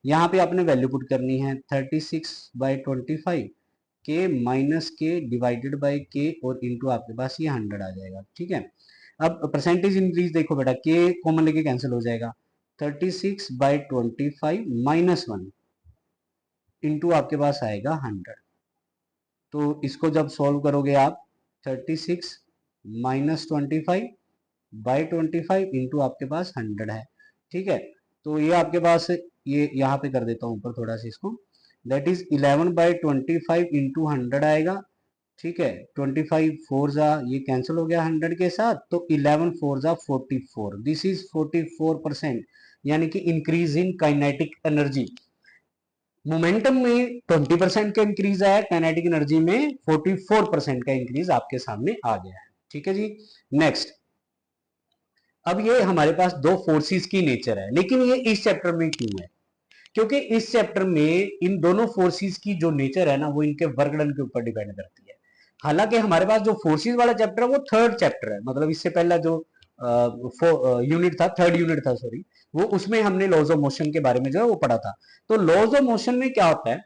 यहाँ पे आपने वैल्यू पुट करनी है 36/25 के माइनस के डिवाइडेड बाई के और इंटू आपके पास ये 100 आ जाएगा, ठीक है। अब परसेंटेज इंक्रीज देखो बेटा, के कॉमन लेके कैंसिल हो जाएगा, 36/25 माइनस 1 इंटू आपके पास आएगा 100। तो इसको जब सॉल्व करोगे आप 36 माइनस 25/25 इंटू आपके पास 100 है, ठीक है। तो ये आपके पास, ये यहाँ पे कर देता हूँ ऊपर थोड़ा सा इसको, दैट इज 11/25 इंटू 100 आएगा, ठीक है। 25 4 जा, ये कैंसिल हो गया 100 के साथ, तो 11 4 जा 44, दिस इज 44%, यानी कि increase in kinetic energy. Momentum में 20% का इंक्रीज आया, काइनेटिक एनर्जी में 44% का इंक्रीज आपके सामने आ गया है, ठीक है जी। नेक्स्ट, अब ये हमारे पास दो फोर्सेस की नेचर है, लेकिन ये इस चैप्टर में क्यों है? क्योंकि इस चैप्टर में इन दोनों फोर्सेस की जो नेचर है ना, वो इनके वर्क डन के ऊपर डिपेंड करती है। हालांकि हमारे पास जो फोर्सेस वाला चैप्टर है वो थर्ड चैप्टर है, मतलब इससे पहला जो यूनिट था, थर्ड यूनिट था सॉरी, वो उसमें हमने लॉज ऑफ मोशन के बारे में जो है वो पढ़ा था। तो लॉज ऑफ मोशन में क्या होता है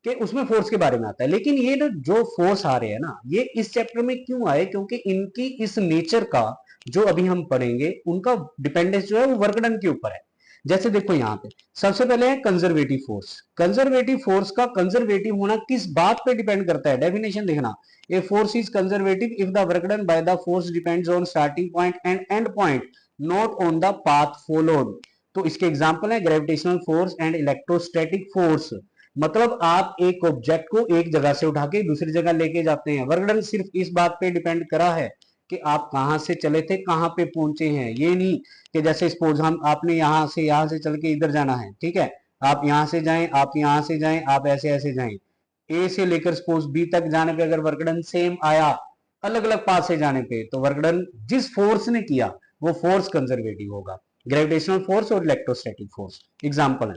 कि उसमें फोर्स के बारे में आता है, लेकिन ये जो फोर्स आ रहे हैं ना, ये इस चैप्टर में क्यों आए? क्योंकि इनकी इस नेचर का जो अभी हम पढ़ेंगे उनका डिपेंडेंस जो है वो वर्क डन के ऊपर है। जैसे देखो यहाँ पे सबसे पहले है कंजर्वेटिव फोर्स। कंजर्वेटिव फोर्स का कंजर्वेटिव होना किस बात पे डिपेंड करता है? डेफिनेशन देखना, a force is conservative if the work done by the force depends on starting point and and point, not on the path followed. तो इसके एग्जांपल है gravitational force and electrostatic force. मतलब आप एक object को एक जगह से उठा के दूसरी जगह लेके जाते हैं, वर्क डन सिर्फ इस बात पे डिपेंड करा है कि आप कहां से चले थे, कहां पे पहुंचे हैं। ये नहीं कि जैसे सपोज हम आपने यहाँ से चल के इधर जाना है, ठीक है, आप यहाँ से जाएं, आप यहाँ से जाएं, आप ऐसे ऐसे जाएं, ए से लेकर सपोज बी तक जाने पे अगर वर्कडन सेम आया अलग अलग पाथ से जाने पे, तो वर्कडन जिस फोर्स ने किया वो फोर्स कंजर्वेटिव होगा। ग्रेविटेशनल फोर्स और इलेक्ट्रोस्टैटिक फोर्स एग्जाम्पल है।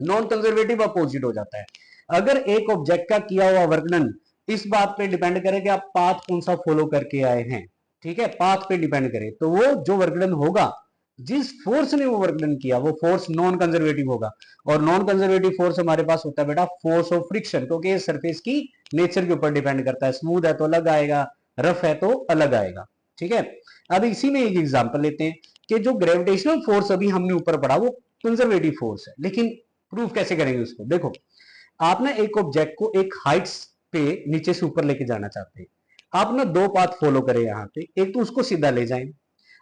नॉन कंजर्वेटिव अपोजिट हो जाता है। अगर एक ऑब्जेक्ट का किया हुआ वर्कडन इस बात पे डिपेंड करे कि आप पाथ कौन सा फॉलो करके आए हैं, ठीक है, पाथ पे डिपेंड करे, तो वो जो वर्कडन होगा, जिस फोर्स ने वो वर्कडन किया, वो फोर्स नॉन कंजर्वेटिव होगा। और नॉन कंजर्वेटिव फोर्स हमारे पास होता है बेटा फोर्स ऑफ फ्रिक्शन, क्योंकि ये सरफेस की नेचर के ऊपर डिपेंड करता है, स्मूथ है तो अलग आएगा, रफ है तो अलग आएगा, ठीक है। अब इसी में एक एग्जांपल लेते हैं कि जो ग्रेविटेशनल फोर्स अभी हमने ऊपर पढ़ा वो कंजर्वेटिव फोर्स है, लेकिन प्रूफ कैसे करेंगे उसको? देखो, आप ना एक ऑब्जेक्ट को एक हाइट्स पे नीचे से ऊपर लेके जाना चाहते हैं, आप ना दो पाथ फॉलो करें यहाँ पे, एक तो उसको सीधा ले जाएं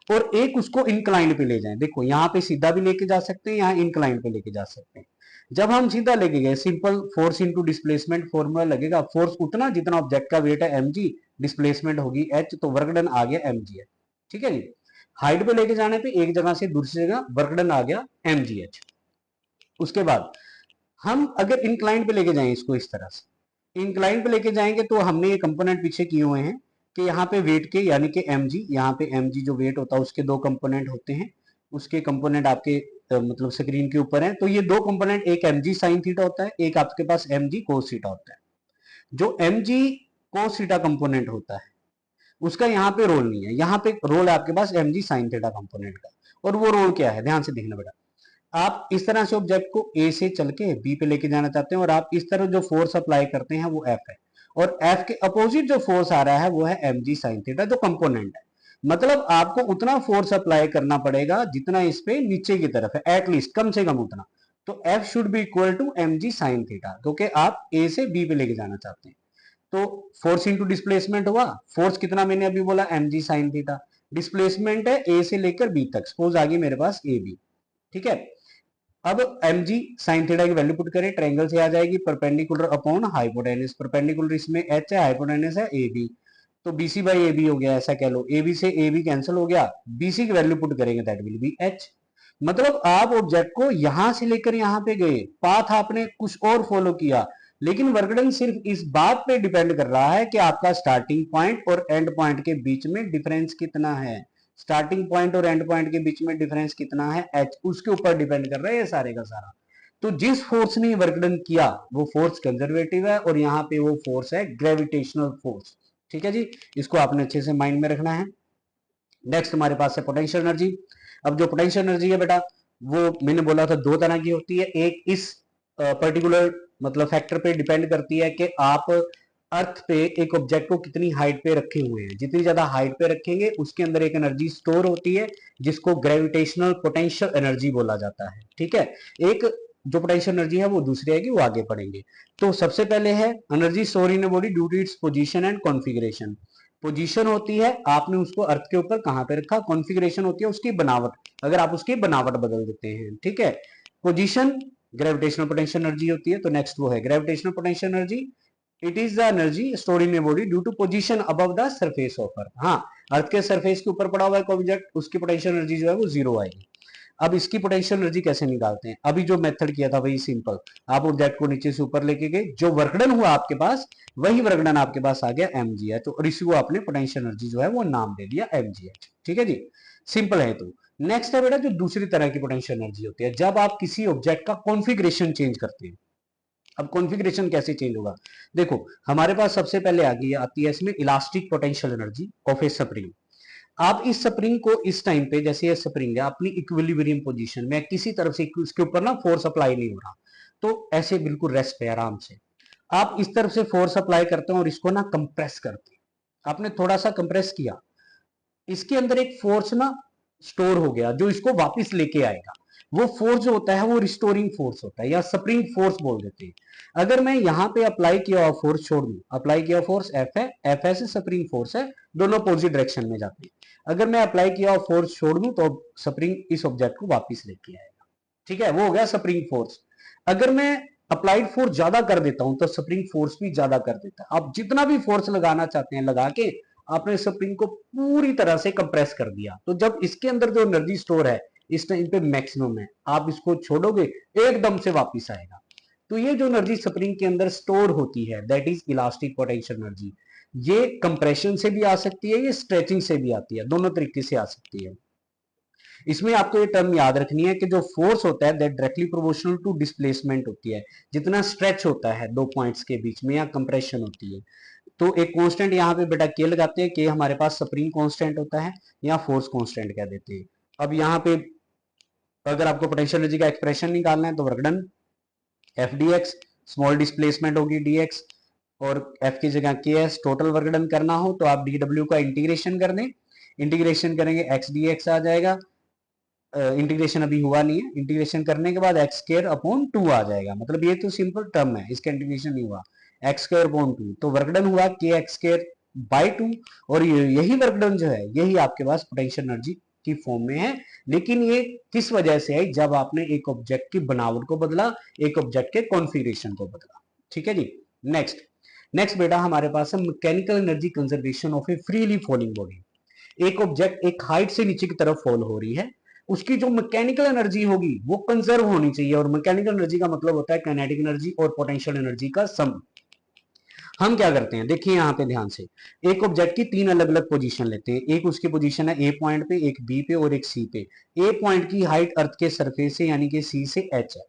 और एक उसको इंक्लाइंड पे ले जाएं। देखो यहाँ पे सीधा भी लेके जा सकते हैं, यहाँ इंक्लाइंड पे लेके जा सकते हैं। जब हम सीधा लेके गए, simple force into displacement formula लगेगा, फोर्स उतना जितना ऑब्जेक्ट का वेट है mg, डिस्प्लेसमेंट होगी h, तो वर्क डन आ गया mg है, ठीक है जी। हाइट पे लेके जाने पे एक जगह से दूसरी जगह वर्क डन आ गया mgh। उसके बाद हम अगर इंक्लाइन पे लेके जाएं इसको, इस तरह से इंक्लाइन पे लेके जाएंगे, तो हमने ये कंपोनेंट पीछे किए हुए हैं कि यहाँ पे वेट के यानी कि mg, यहाँ पे mg जो वेट होता है उसके दो कंपोनेंट होते हैं, उसके कंपोनेंट आपके मतलब स्क्रीन के ऊपर है। तो ये दो कंपोनेंट, एक mg साइन थीटा होता है, एक आपके पास mg कोस थीटा होता है। जो mg कोस थीटा कंपोनेंट होता है उसका यहाँ पे रोल नहीं है, यहाँ पे रोल है आपके पास mg साइन थीटा कंपोनेंट का। और वो रोल क्या है, ध्यान से देखना बेटा, आप इस तरह से ऑब्जेक्ट को ए से चल के बी पे लेके जाना चाहते हैं और आप इस तरह जो फोर्स अप्लाई करते हैं वो एफ है, और एफ के अपोजिट जो फोर्स आ रहा है वो है एम जी साइन थीटा जो कंपोनेंट है। मतलब आपको उतना फोर्स अप्लाई करना पड़ेगा जितना इस पे नीचे की तरफ है, एटलीस्ट कम से कम उतना। तो F should be equal to mg sin theta, क्योंकि आप A से B पे लेके जाना चाहते हैं। तो फोर्स इंटू डिस्प्लेसमेंट हुआ, फोर्स कितना मैंने अभी बोला mg sin थीटा, डिस्प्लेसमेंट है A से लेकर B तक, सपोज आ गई मेरे पास AB, ठीक है। अब mg sin थीटा की वैल्यू पुट करें, ट्रायंगल से आ जाएगी परपेंडिकुलर अपॉन हाइपोटेनस, परपेंडिकुलर इसमें h है, हाइपोटेनस है AB, तो BC बाई AB हो गया, ऐसा कह लो, AB से AB कैंसिल हो गया, BC की वैल्यू पुट करेंगे दैट विल बी h। मतलब आप ऑब्जेक्ट को यहां से लेकर यहां पे गए, पाथ आपने कुछ और फॉलो किया, लेकिन वर्कडन सिर्फ इस बात पे डिपेंड कर रहा है कि आपका स्टार्टिंग पॉइंट और एंड पॉइंट के बीच में डिफरेंस कितना है, स्टार्टिंग पॉइंट और एंड पॉइंट के बीच में डिफरेंस कितना है h, उसके ऊपर डिपेंड कर रहा है ये सारे का सारा। तो जिस फोर्स ने वर्कडन किया वो फोर्स कंजर्वेटिव है, और यहाँ पे वो फोर्स है ग्रेविटेशनल फोर्स, ठीक है जी, इसको आपने अच्छे से माइंड में रखना है। नेक्स्ट हमारे पास है पोटेंशियल एनर्जी। अब जो पोटेंशियल एनर्जी है बेटा, वो मैंने बोला था दो तरह की होती है, एक इस पर्टिकुलर मतलब फैक्टर पे डिपेंड करती है कि आप अर्थ पे एक ऑब्जेक्ट को कितनी हाइट पे रखे हुए हैं, जितनी ज्यादा हाइट पे रखेंगे उसके अंदर एक एनर्जी स्टोर होती है जिसको ग्रेविटेशनल पोटेंशियल एनर्जी बोला जाता है, ठीक है। एक जो पोटेंशियल एनर्जी है वो दूसरी आएगी, वो आगे पढ़ेंगे। तो सबसे पहले है energy store in body due to its position and configuration. Position होती है आपने उसको अर्थ के ऊपर कहां पे रखा, कॉन्फिगरेशन होती है उसकी बनावट, अगर आप उसकी बनावट बदल देते हैं, ठीक है। पोजीशन ग्रेविटेशनल पोटेंशियल एनर्जी होती है, तो नेक्स्ट वो है gravitational potential energy. It is the energy stored in a body due to position above the surface of earth. हाँ, अर्थ के सरफेस के ऊपर पड़ा हुआ है ऑब्जेक्ट, उसकी पोटेंशियल एनर्जी जो है वो जीरो आएगी। अब इसकी पोटेंशियल एनर्जी कैसे निकालते हैं, अभी जो मेथड किया था वही सिंपल, आप ऑब्जेक्ट को नीचे से ऊपर लेके गए, जो वर्कडन हुआ आपके पास वही वर्कडन आपके पास आ गया mgh, और इसी को आपने पोटेंशियल एनर्जी जो है वो नाम दे दिया mgh, ठीक है जी, सिंपल है। तो नेक्स्ट है बेटा जो दूसरी तरह की पोटेंशियल एनर्जी होती है, जब आप किसी ऑब्जेक्ट का कॉन्फ़िगरेशन चेंज करते हैं। अब कॉन्फ़िगरेशन कैसे चेंज होगा, देखो हमारे पास सबसे पहले आती है इसमें elastic potential energy of A spring. आप इस स्प्रिंग को इस टाइम पे, जैसे ये स्प्रिंग है अपनी इक्विलिब्रियम पोजीशन में, किसी तरफ से इसके ऊपर ना फोर्स अप्लाई नहीं हो रहा, तो ऐसे बिल्कुल रेस्ट पे आराम से आप इस तरफ से फोर्स अप्लाई करते हैं और इसको ना कंप्रेस करते हैं, आपने थोड़ा सा कंप्रेस किया, इसके अंदर एक फोर्स ना स्टोर हो गया जो इसको वापस लेके आएगा, वो फोर्स जो होता है वो रिस्टोरिंग फोर्स होता है या स्प्रिंग फोर्स बोल देते हैं। अगर मैं यहाँ पे अप्लाई किया हुआ फोर्स छोड़ दूं, अप्लाई किया फोर्स एफ है, एफ से स्प्रिंग फोर्स है, दोनों अपोजिट डायरेक्शन में जाते हैं। अगर मैं अप्लाई किया हुआ फोर्स छोड़ दूं तो स्प्रिंग इस ऑब्जेक्ट को वापस लेके आएगा, ठीक है, वो हो गया स्प्रिंग फोर्स। अगर मैं अप्लाइड फोर्स ज्यादा कर देता हूं तो स्प्रिंग फोर्स भी ज्यादा कर देता है। आप जितना भी फोर्स लगाना चाहते हैं लगा के आपने स्प्रिंग को पूरी तरह से कंप्रेस कर दिया, तो जब इसके अंदर जो एनर्जी स्टोर है इस टाइम पे मैक्सिमम है, आप इसको छोड़ोगे एकदम से वापस आएगा। तो ये जो एनर्जी स्प्रिंग के अंदर स्टोर होती है that is elastic potential energy. ये कंप्रेशन से भी आ सकती है, ये स्ट्रेचिंग से भी आती है, दोनों तरीके से आ सकती है। इसमें आपको ये टर्म याद रखनी है कि जो फोर्स होता है that directly proportional to displacement होती है, जितना स्ट्रेच होता है दो पॉइंट्स के बीच में या कंप्रेशन होती है। तो एक कांस्टेंट यहाँ पे बेटा के लगाते हैं, के हमारे पास स्प्रिंग कांस्टेंट होता है या फोर्स कांस्टेंट कह देते हैं। अब यहाँ पे अगर आपको पोटेंशियल एनर्जी का एक्सप्रेशन निकालना है तो work done F D x, small displacement होगी डी एक्स, और एफ की जगह के एस, टोटल वर्क डन करना हो तो आप डी डब्ल्यू का इंटीग्रेशन कर दें, इंटीग्रेशन करेंगे एक्स डी एक्स आ जाएगा, इंटीग्रेशन अभी हुआ नहीं है, इंटीग्रेशन करने के बाद एक्स स्क्वायर अपॉन 2 आ जाएगा, मतलब ये तो सिंपल टर्म है, इसका इंटीग्रेशन नहीं हुआ, एक्स स्क्वायर अपॉन 2, तो वर्क डन हुआ के एक्स स्क्वायर बाई 2, और यही वर्क डन जो है यही आपके पास पोटेंशियल एनर्जी की फॉर्म में है। लेकिन ये किस वजह से आई, जब आपने एक ऑब्जेक्ट की बनावट को बदला, एक ऑब्जेक्ट के कॉन्फ़िगरेशन को बदला, ठीक है जी। नेक्स्ट नेक्स्ट बेटा हमारे पास है mechanical energy conservation of A freely falling body. एक ऑब्जेक्ट एक हाइट से नीचे की तरफ फॉल हो रही है, उसकी जो मैकेनिकल एनर्जी होगी वो कंजर्व होनी चाहिए, और मैकेनिकल एनर्जी का मतलब होता है काइनेटिक एनर्जी और पोटेंशियल एनर्जी का सम। हम क्या करते हैं, देखिए यहाँ पे ध्यान से, एक ऑब्जेक्ट की तीन अलग अलग पोजीशन लेते हैं, एक उसकी पोजीशन है ए पॉइंट पे, एक बी पे और एक सी पे। ए पॉइंट की हाइट अर्थ के सरफेस से यानी कि सी से एच है,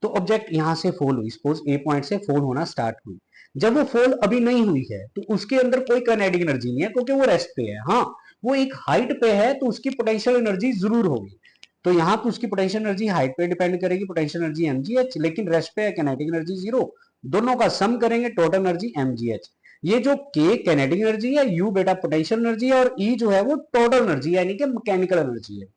तो ऑब्जेक्ट यहां से फॉल हुई, सपोज ए पॉइंट से फॉल होना स्टार्ट हुई, जब वो फॉल अभी नहीं हुई है तो उसके अंदर कोई काइनेटिक एनर्जी नहीं है क्योंकि वो रेस्ट पे है। हाँ, वो एक हाइट पे है तो उसकी पोटेंशियल एनर्जी जरूर होगी, तो यहाँ पे उसकी पोटेंशियल एनर्जी हाइट पे डिपेंड करेगी, पोटेंशियल एनर्जी एमजीएच, लेकिन रेस्ट पे है काइनेटिक एनर्जी जीरो, दोनों का सम करेंगे टोटल एनर्जी एमजीएच। ये जो के काइनेटिक एनर्जी है, यू बेटा पोटेंशियल एनर्जी है, और ई जो है वो टोटल एनर्जी यानी कि मैकेनिकल एनर्जी है।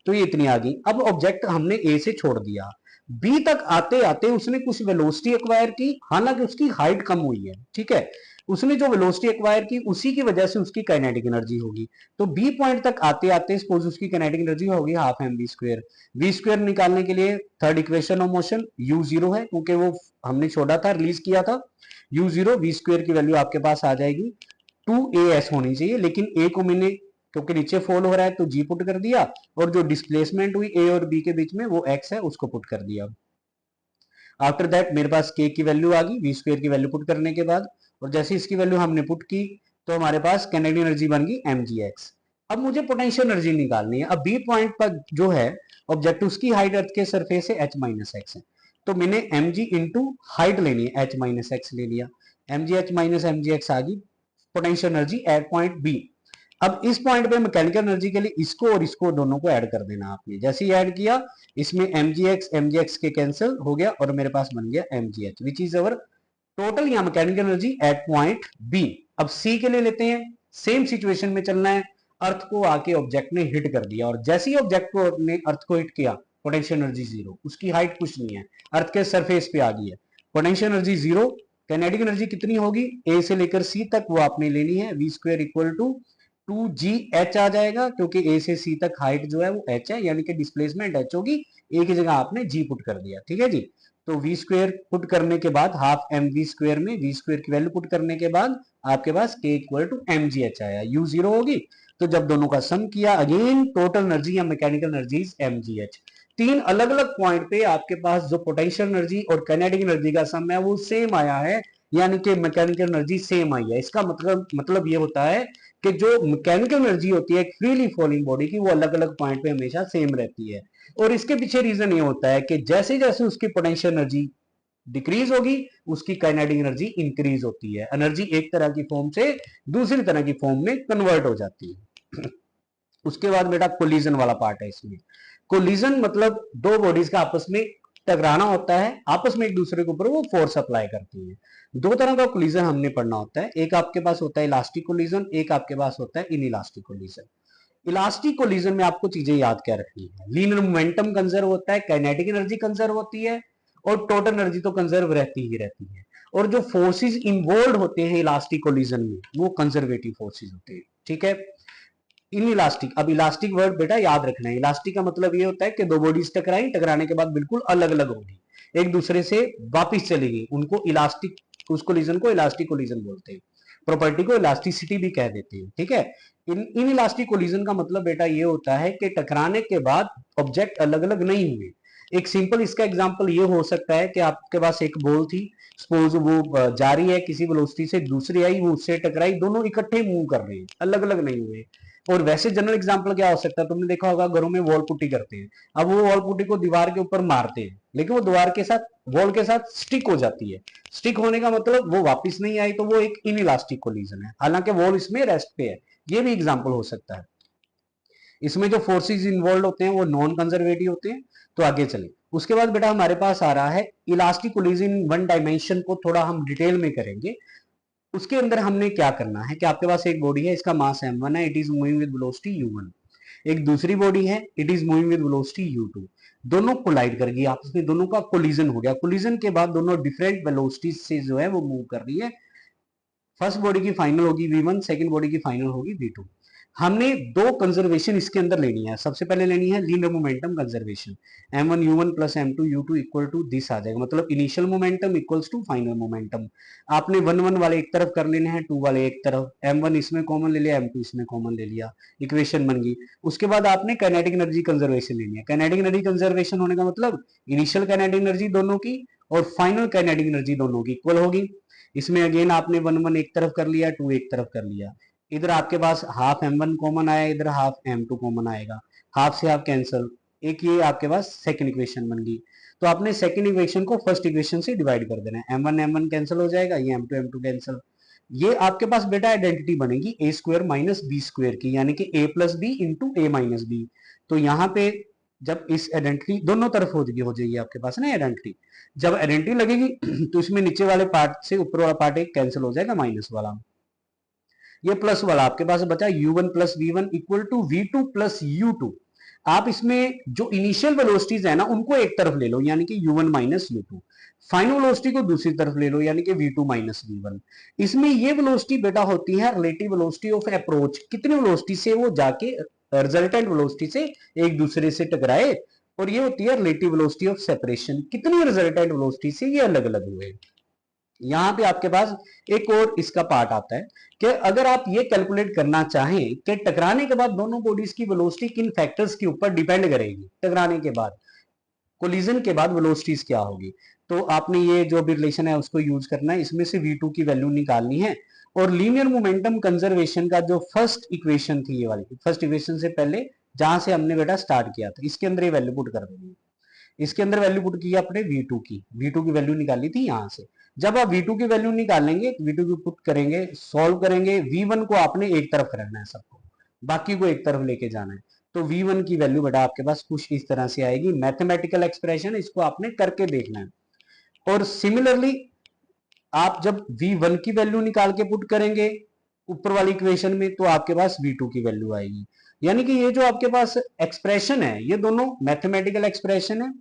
तो ये इतनी आ गई। अब ऑब्जेक्ट हमने ए से छोड़ दिया, बी तक आते आते उसने कुछ वेलोसिटी एक्वायर की, हालांकि उसकी हाइट कम हुई है, ठीक है, उसने जो वेलोसिटी एक्वायर की उसी की वजह से उसकी काइनेटिक एनर्जी होगी। तो बी पॉइंट तक आते आते सपोज उसकी काइनेटिक एनर्जी होगी half M we square. V square निकालने के लिए third equation of motion U zero है, क्योंकि वो हमने छोड़ा था, रिलीज किया था, यू जीरो वी स्क्वायर की वैल्यू आपके पास आ जाएगी 2as होनी चाहिए, लेकिन a को मैंने क्योंकि नीचे फॉल हो रहा है तो g पुट कर दिया, और जो डिस्प्लेसमेंट हुई a और b के बीच में वो x है उसको पुट कर दिया। आफ्टर दैट मेरे पास k की वैल्यू आ गई वी स्क्वायर की वैल्यू पुट करने के बाद, और जैसे इसकी वैल्यू हमने पुट की तो हमारे पास काइनेटिक एनर्जी बन गई mgx। अब मुझे पोटेंशियल एनर्जी निकालनी है। अब बी पॉइंट पर जो है ऑब्जेक्ट उसकी हाइट अर्थ के सरफेस से h माइनस एक्स है, तो मैंने mg इंटू हाइट लेनी है h माइनस एक्स ले लिया, mgh माइनस mgx आ गई potential energy at point B. अब इस पॉइंट पे मैकेनिकल एनर्जी के लिए इसको और इसको दोनों को ऐड कर देना आपने, जैसे ही ऐड किया इसमें mgx के कैंसिल हो गया और मेरे पास बन गया mgh which is our total या mechanical energy at point B. अब सी के लिए लेते हैं, सेम सिचुएशन में चलना है, अर्थ को आके ऑब्जेक्ट ने हिट कर दिया और जैसे ही ऑब्जेक्ट को ने अर्थ को हिट किया पोटेंशियल एनर्जी जीरो, उसकी हाइट कुछ नहीं है, अर्थ के सरफेस पे आ गई है, potential energy zero. Kinetic energy कितनी होगी ए से लेकर सी तक वो आपने लेनी है, V square equal to 2gh आ जाएगा, क्योंकि ए से सी तक हाइट जो है वो h है, यानी कि डिस्प्लेसमेंट h होगी, ए की जगह आपने g पुट कर दिया, ठीक है जी। तो वी स्क्वायर पुट करने के बाद हाफ एम वी स्क्वायर में वी स्क्वायर की वैल्यू पुट करने के बाद आपके पास k इक्वल टू एम जी एच आया, u जीरो होगी, तो जब दोनों का सम किया अगेन टोटल एनर्जी या mechanical energy M G H. तीन अलग अलग पॉइंट पे आपके पास जो पोटेंशियल एनर्जी और काइनेटिक एनर्जी का सम है वो सेम आया है, यानी कि मैकेनिकल एनर्जी सेम आई है। इसका मतलब ये होता है कि जो मैकेनिकल एनर्जी होती है एक फ्रीली फॉलिंग बॉडी की वो अलग अलग पॉइंट पे हमेशा सेम रहती है, और इसके पीछे रीजन ये होता है कि जैसे जैसे उसकी पोटेंशियल एनर्जी डिक्रीज होगी उसकी काइनेटिक एनर्जी इंक्रीज होती है, एनर्जी एक तरह की फॉर्म से दूसरी तरह की फॉर्म में कन्वर्ट हो जाती है। उसके बाद बेटा कोलिजन वाला पार्ट है। इसमें कोलिजन मतलब दो बॉडीज का आपस में टकराना होता है, आपस में एक दूसरे के ऊपर वो फोर्स अप्लाई करती है। दो तरह का कोलिजन हमने पढ़ना होता है, एक आपके पास होता है इलास्टिक कोलिजन, एक आपके पास होता है इनइलास्टिक कोलिजन। इलास्टिक कोलिजन में आपको चीजें याद क्या रखनी है, लीनियर मोमेंटम कंजर्व होता है, काइनेटिक एनर्जी कंजर्व होती है, और टोटल एनर्जी तो कंजर्व रहती ही रहती है, और जो फोर्सेस इन्वॉल्व होते हैं इलास्टिक कोलिजन में वो कंजर्वेटिव फोर्सेस होते हैं, ठीक है। इन इलास्टिक, अब इलास्टिक वर्ड बेटा याद रखना है, इलास्टिक का मतलब ये होता है कि दो बॉडीज टकराई, टकराने के बाद बिल्कुल अलग अलग होगी, एक दूसरे से वापिस चली गई, उनको इलास्टिक, उस कोलिजन को इलास्टिक कोलिजन बोलते हैं, प्रॉपर्टी को इलास्टिसिटी भी कह देते हैं, ठीक है। इन इलास्टिक कोलिजन का मतलब बेटा ये होता है कि टकराने के बाद ऑब्जेक्ट अलग अलग नहीं हुए। एक सिंपल इसका एग्जांपल ये हो सकता है कि आपके पास एक बॉल थी, सपोज वो जा रही है किसी वेलोसिटी से, दूसरी आई वो उससे टकराई, दोनों इकट्ठे मूव कर रहे हैं, अलग अलग नहीं हुए। और वैसे जनरल एग्जांपल क्या हो सकता है, तुमने देखा होगा घरों में वॉल पुट्टी करते हैं, अब वो वॉल पुट्टी को दीवार के ऊपर मारते हैं, लेकिन वो दीवार के साथ वॉल के साथ स्टिक हो जाती है, स्टिक होने का मतलब वो वापस नहीं आई, तो वो एक इनइलास्टिक कोलिजन है, हालांकि वॉल इसमें रेस्ट पे है। ये भी एग्जांपल हो सकता है। इसमें जो फोर्सेस इन्वॉल्व होते हैं वो नॉन कंजर्वेटिव होते हैं। तो आगे चले, उसके बाद बेटा हमारे पास आ रहा है इलास्टिक कोलिजन वन डायमेंशन को थोड़ा हम डिटेल में करेंगे। उसके अंदर हमने क्या करना है कि आपके पास एक बॉडी है, इसका मास m1 है, it is moving with velocity u1, एक दूसरी बॉडी है, it is moving with velocity u2, दोनों कोलाइड कर गई आपस में, दोनों का कोलिजन हो गया, कोलिजन के बाद दोनों डिफरेंट वेलोसिटीज से जो है वो मूव कर रही है। फर्स्ट बॉडी की फाइनल होगी v1, सेकंड बॉडी की फाइनल होगी v2। हमने दो कंजर्वेशन इसके अंदर लेनी है, सबसे पहले लेनी है linear momentum conservation, m1 u1 plus m2 u2 equal to this आ जाएगा, मतलब initial momentum equals to final momentum. आपने 1 1 वाले एक तरफ कर लेने हैं, 2 वाले एक तरफ, m1 इसमें कॉमन ले लिया, m2 इसमें कॉमन ले लिया, इक्वेशन बन गई। उसके बाद आपने काइनेटिक एनर्जी कंजर्वेशन लेनी है, काइनेटिक एनर्जी कंजर्वेशन होने का मतलब इनिशियल काइनेटिक एनर्जी दोनों की और फाइनल काइनेटिक एनर्जी दोनों की इक्वल होगी। इसमें अगेन आपने 1 1 एक तरफ कर लिया, 2 एक तरफ कर लिया, इधर आपके पास हाफ m1 कॉमन आया, इधर हाफ m2 कॉमन आएगा, हाफ से हाफ कैंसिल, एक ये आपके पास सेकंड इक्वेशन बन गई। तो आपने सेकंड इक्वेशन को फर्स्ट इक्वेशन से डिवाइड कर देना है, m1 m1 कैंसिल हो जाएगा, ये m2 m2 कैंसिल, ये आपके पास बेटा आइडेंटिटी बनेगी a square minus B square की, यानी कि a plus B into A minus B. तो यहाँ पे जब इस आइडेंटिटी दोनों तरफ हो जाएगी आपके पास ना आइडेंटिटी, जब आइडेंटिटी लगेगी तो इसमें नीचे वाले पार्ट से ऊपर वाला पार्ट एक कैंसिल हो जाएगा, माइनस वाला, ये प्लस वाला आपके पास बचा u1 plus V one equal to v2 plus u2। आप इसमें जो इनिशियल वेलोसिटीज है ना उनको एक तरफ ले लो, यानी कि u1 minus u2, final velocity को दूसरी तरफ ले लो, यानी कि v2 माइनस v1। इसमें ये वेलोसिटी बेटा होती है रिलेटिव वेलोसिटी ऑफ अप्रोच, कितनी वेलोसिटी से वो जाके रिजल्टेंट वेलोसिटी से एक दूसरे से टकराए, और ये होती है रिलेटिव वेलोसिटी ऑफ सेपरेशन, कितनी रिजल्टेंट वेलोसिटी से ये अलग अलग हुए। यहां पे आपके पास एक और इसका पार्ट आता है कि अगर आप ये कैलकुलेट करना चाहें कि टकराने के बाद दोनों बॉडीज की वेलोसिटी किन फैक्टर्स के ऊपर डिपेंड करेगी, टकराने के बाद कोलिजन के बाद वेलोसिटीज क्या होगी, तो आपने ये जो भी रिलेशन है उसको यूज करना है, इसमें से v2 की वैल्यू निकालनी है, और लीनियर मोमेंटम कंजर्वेशन का जो फर्स्ट इक्वेशन थी, ये वाली फर्स्ट इक्वेशन से पहले जहां से हमने बेटा स्टार्ट किया था, इसके अंदर ये वैल्यू पुट कर देनी है। इसके अंदर वैल्यू पुट की आपने v2 की, v2 की वैल्यू निकाली थी यहां से। जब आप v2 की वैल्यू निकालेंगे, v2 की पुट करेंगे, सॉल्व करेंगे, v1 को आपने एक तरफ रखना है सबको, बाकी को एक तरफ लेके जाना है, तो v1 की वैल्यू बेटा आपके पास कुछ इस तरह से आएगी। मैथमेटिकल एक्सप्रेशन, इसको आपने करके देखना है। और सिमिलरली आप जब v1 की वैल्यू निकाल के पुट करेंगे ऊपर वाली इक्वेशन में, तो आपके पास v2 की वैल्यू आएगी। यानी कि ये जो आपके पास एक्सप्रेशन है ये दोनों मैथमेटिकल एक्सप्रेशन है।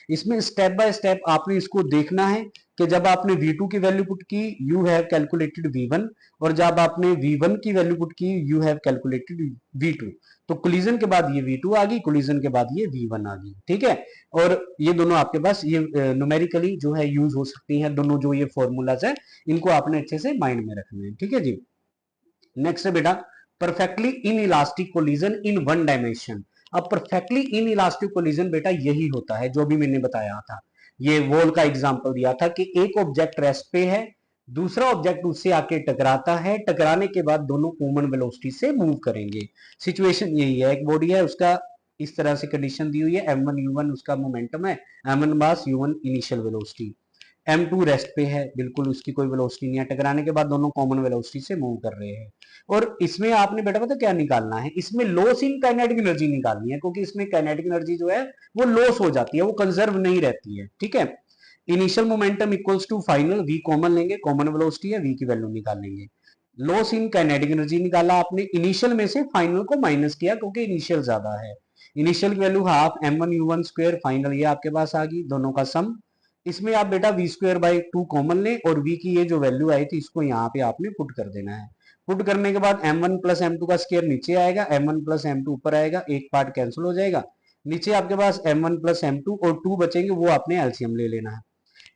इसमें स्टेप बाय स्टेप आपने इसको देखना है कि जब आपने v2 की वैल्यू पुट की यू हैव कैलकुलेटेड v1, और जब आपने v1 की वैल्यू पुट की यू हैव कैलकुलेटेड v2। तो कोलिजन के बाद ये v2 आ गई, कोलिजन के बाद ये v1 आ गई, ठीक है। और ये दोनों आपके पास ये न्यूमेरिकली जो है यूज हो सकती हैं, दोनों जो ये फॉर्मूलाज है इनको आपने अच्छे से माइंड में रखना है, ठीक है जी। नेक्स्ट है बेटा perfectly inelastic collision in one dimension. अब परफेक्टली इन इलास्टिक कोलिजन बेटा यही होता है जो भी मैंने बताया था, ये वॉल का एग्जांपल दिया था कि एक ऑब्जेक्ट रेस्ट पे है, दूसरा ऑब्जेक्ट उससे आके टकराता है, टकराने के बाद दोनों कॉमन वेलोसिटी से मूव करेंगे। सिचुएशन यही है, एक बॉडी है उसका इस तरह से कंडीशन दी हुई है, m1 u1 उसका मोमेंटम है, m1 मास u1 initial velocity, m2 rest पे है, बिल्कुल उसकी कोई वेलोसिटी नहीं है, टकराने के बाद दोनों कॉमन वेलोसिटी से मूव कर रहे हैं। और इसमें आपने बेटा पता क्या निकालना है, इसमें लॉस इन काइनेटिक एनर्जी निकालनी है, क्योंकि इसमें काइनेटिक एनर्जी जो है वो लॉस हो जाती है, वो कंजर्व नहीं रहती है, ठीक है। Initial momentum equals to final, v common लेंगे, कॉमन वेलोसिटी है, v की वैल्यू निकाल लेंगे। लॉस इन काइनेटिक एनर्जी निकाला आपने, इनिशियल में से फाइनल को माइनस किया क्योंकि इनिशियल ज्यादा है, इनिशियल की value half m1 u1 square, final ये आपके पास आ गई, दोनों का सम। इसमें आप बेटा v स्क्वायर बाई 2 कॉमन लें, और v की ये जो वैल्यू आई थी इसको यहाँ पे आपने पुट कर देना है। पुट करने के बाद m1 प्लस m2 का स्क्वायर नीचे आएगा, m1 प्लस m2 ऊपर आएगा, एक पार्ट कैंसिल हो जाएगा, नीचे आपके पास m1 प्लस m2 और 2 बचेंगे, वो आपने एलसीएम ले लेना है।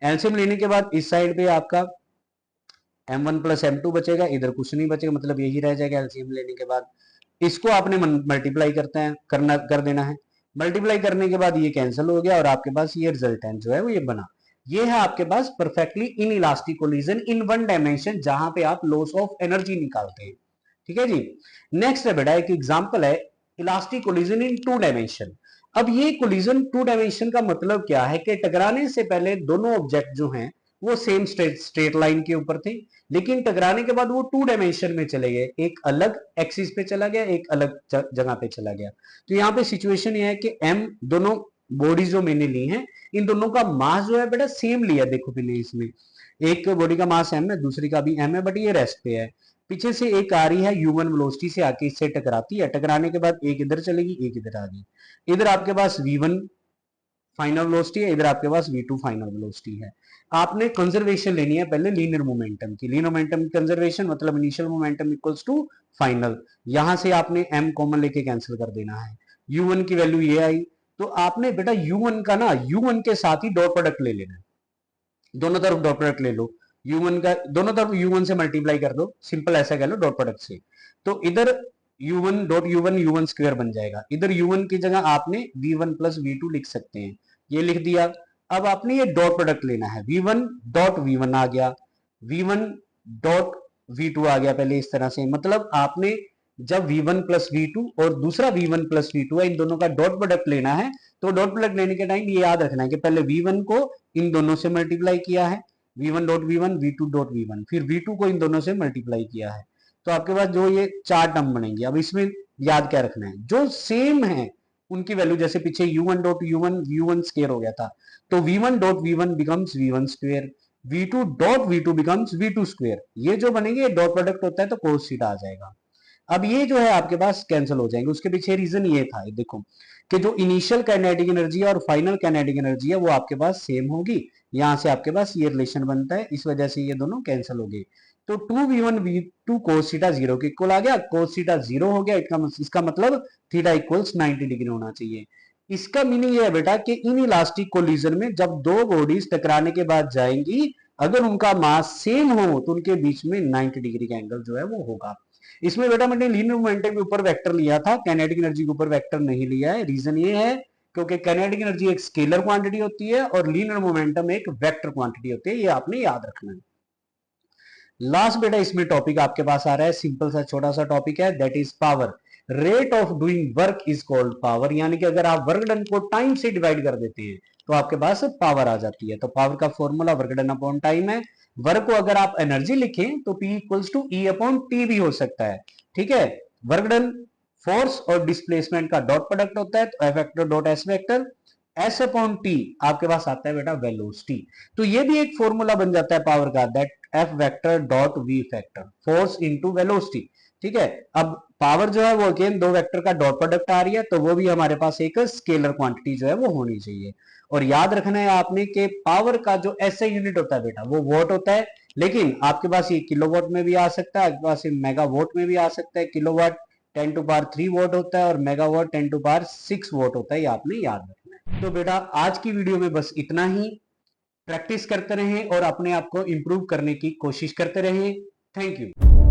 एलसीएम लेने के बाद इस साइड पे आपका m1 प्लस m2 बचेगा, इधर कुछ नहीं बचेगा, मतलब यही रह जाएगा एलसीएम लेने के बाद। इसको आपने मल्टीप्लाई कर देना है। मल्टीप्लाई करने के बाद ये कैंसिल हो गया और आपके पास ये रिजल्टेंट जो है वो ये बना। ये है आपके पास perfectly inelastic collision in one dimension, जहां पे आप लॉस ऑफ एनर्जी निकालते हैं, ठीक है जी। नेक्स्ट है बेटा एक एग्जांपल है elastic collision in two dimension. अब ये कोलिजन टू डायमेंशन का मतलब क्या है कि टकराने से पहले दोनों ऑब्जेक्ट जो हैं वो सेम स्ट्रेट लाइन के ऊपर थे, लेकिन टकराने के बाद वो टू डायमेंशन में चले गए, एक अलग एक्सिस पे चला गया, एक अलग जगह पे चला गया। तो यहाँ पे सिचुएशन ये है कि m दोनों बॉडी जो मैंने ली हैं इन दोनों का मास जो है बेटा सेम लिया, देखो पहले इसमें एक बॉडी का मास m है, दूसरी का भी m है, बट ये रेस्ट पे है। पीछे से एक आ रही है u1 वेलोसिटी से आके इससे टकराती है, टकराने के बाद एक इधर चलेगी एक इधर आ गई, इधर आपके पास v1 फाइनल वेलोसिटी है, इधर आपके पास v2 फाइनल वेलोसिटी है। आपने कंजर्वेशन लेनी है पहले लीनियर मोमेंटम की, लीनियर मोमेंटम की कंजर्वेशन मतलब initial momentum equals to final, यहां से आपने m कॉमन लेके कैंसिल कर देना है, u1 की वैल्यू ये आई। तो आपने बेटा u1 का ना u1 के साथ ही डॉट प्रोडक्ट ले लेना है, दोनों तरफ डॉट प्रोडक्ट ले लो, u1 का दोनों तरफ u1 से मल्टीप्लाई कर दो, सिंपल ऐसा कह लो डॉट प्रोडक्ट से। तो इधर u1 dot u1 u1 square बन जाएगा, इधर u1 की जगह आपने v1 प्लस v2 लिख सकते हैं, ये लिख दिया। अब आपने ये डॉट प्रोडक्ट लेना है, v1 डॉट v1 आ गया, v1 डॉट v2 आ गया, पहले इस तरह से, मतलब आपने जब v1 प्लस v2 और दूसरा v1 प्लस v2 है, इन दोनों का डॉट प्रोडक्ट लेना है। तो डॉट प्रोडक्ट लेने के टाइम ये याद रखना है कि पहले v1 को इन दोनों से मल्टीप्लाई किया है, v1 dot v1 v2 dot v1, फिर v2 को इन दोनों से मल्टीप्लाई किया है, तो आपके पास जो ये चार टर्म बनेंगे। अब इसमें याद क्या रखना है, जो सेम है उनकी वैल्यू, जैसे पीछे u1 dot u1 v1 square हो गया था, तो v1 dot v1 becomes v1 square, v2 dot v2 becomes v2 square, ये जो बनेंगे डॉट प्रोडक्ट होता है तो cos थीटा आ जाएगा। अब ये जो है आपके पास कैंसिल हो जाएंगे, उसके पीछे रीजन ये था, देखो कि जो इनिशियल काइनेटिक एनर्जी है और फाइनल काइनेटिक एनर्जी है वो आपके पास सेम होगी। यहां से आपके पास ये रिलेशन बनता है, इस वजह से ये दोनों कैंसिल हो गए। तो 2v1 v2 cos थीटा 0 के इक्वल आ गया, cos थीटा 0 हो गया, इसका मतलब थीटा इक्वल्स 90 डिग्री होना चाहिए। इसका मीनिंग ये है बेटा कि इन इलास्टिक कोलिजन में जब दो बॉडीज टकराने के बाद जाएंगी, अगर उनका मास सेम हो तो उनके बीच में 90 डिग्री का एंगल जो है वो होगा। इसमें बेटा मैंने लीनियर मोमेंटम के ऊपर वेक्टर लिया था, काइनेटिक एनर्जी के ऊपर वेक्टर नहीं लिया है। रीजन ये है क्योंकि काइनेटिक एनर्जी एक स्केलर क्वांटिटी होती है और लीनियर मोमेंटम एक वेक्टर क्वांटिटी होती है, ये आपने याद रखना है। लास्ट बेटा इसमें टॉपिक आपके पास आ रहा है, सिंपल सा छोटा सा टॉपिक है, that is power. Rate of doing work is called power, यानी कि अगर आप वर्क डन को टाइम से डिवाइड कर देते हैं तो आपके पास पावर आ जाती है। तो पावर का formula work done upon time है। वर्क को अगर आप एनर्जी लिखें तो P equals to E upon T भी हो सकता है, ठीक है। वर्क डन फोर्स और डिस्प्लेसमेंट का डॉट प्रोडक्ट होता है, तो F vector dot S vector, S upon T आपके पास आता है बेटा वेलोसिटी। तो ये भी एक फॉर्मूला बन जाता है पावर का, that F vector dot V factor, force into velocity, ठीक है। अब पावर जो है वो अगेन दो वेक्टर का डॉट प्रोडक्ट आ रही है, तो वो भी हमारे पास एक स्केलर क्वांटिटी जो है वो होनी चाहिए। और याद रखना है आपने कि पावर का जो एसआई यूनिट होता है बेटा वो वोट होता है, लेकिन आपके पास ये किलोवाट में भी आ सकता है, आपके पास ये मेगावाट में भी आ सकता है। किलोवाट 10 टू पावर 3 वोट होता है और मेगावाट 10 टू पावर 6 वोट होता है, ये आपने याद रखना है। तो बेटा आज की वीडियो में बस इतना ही। प्रैक्टिस करते रहें और अपने आप को इंप्रूव करने की कोशिश करते रहें। Thank you.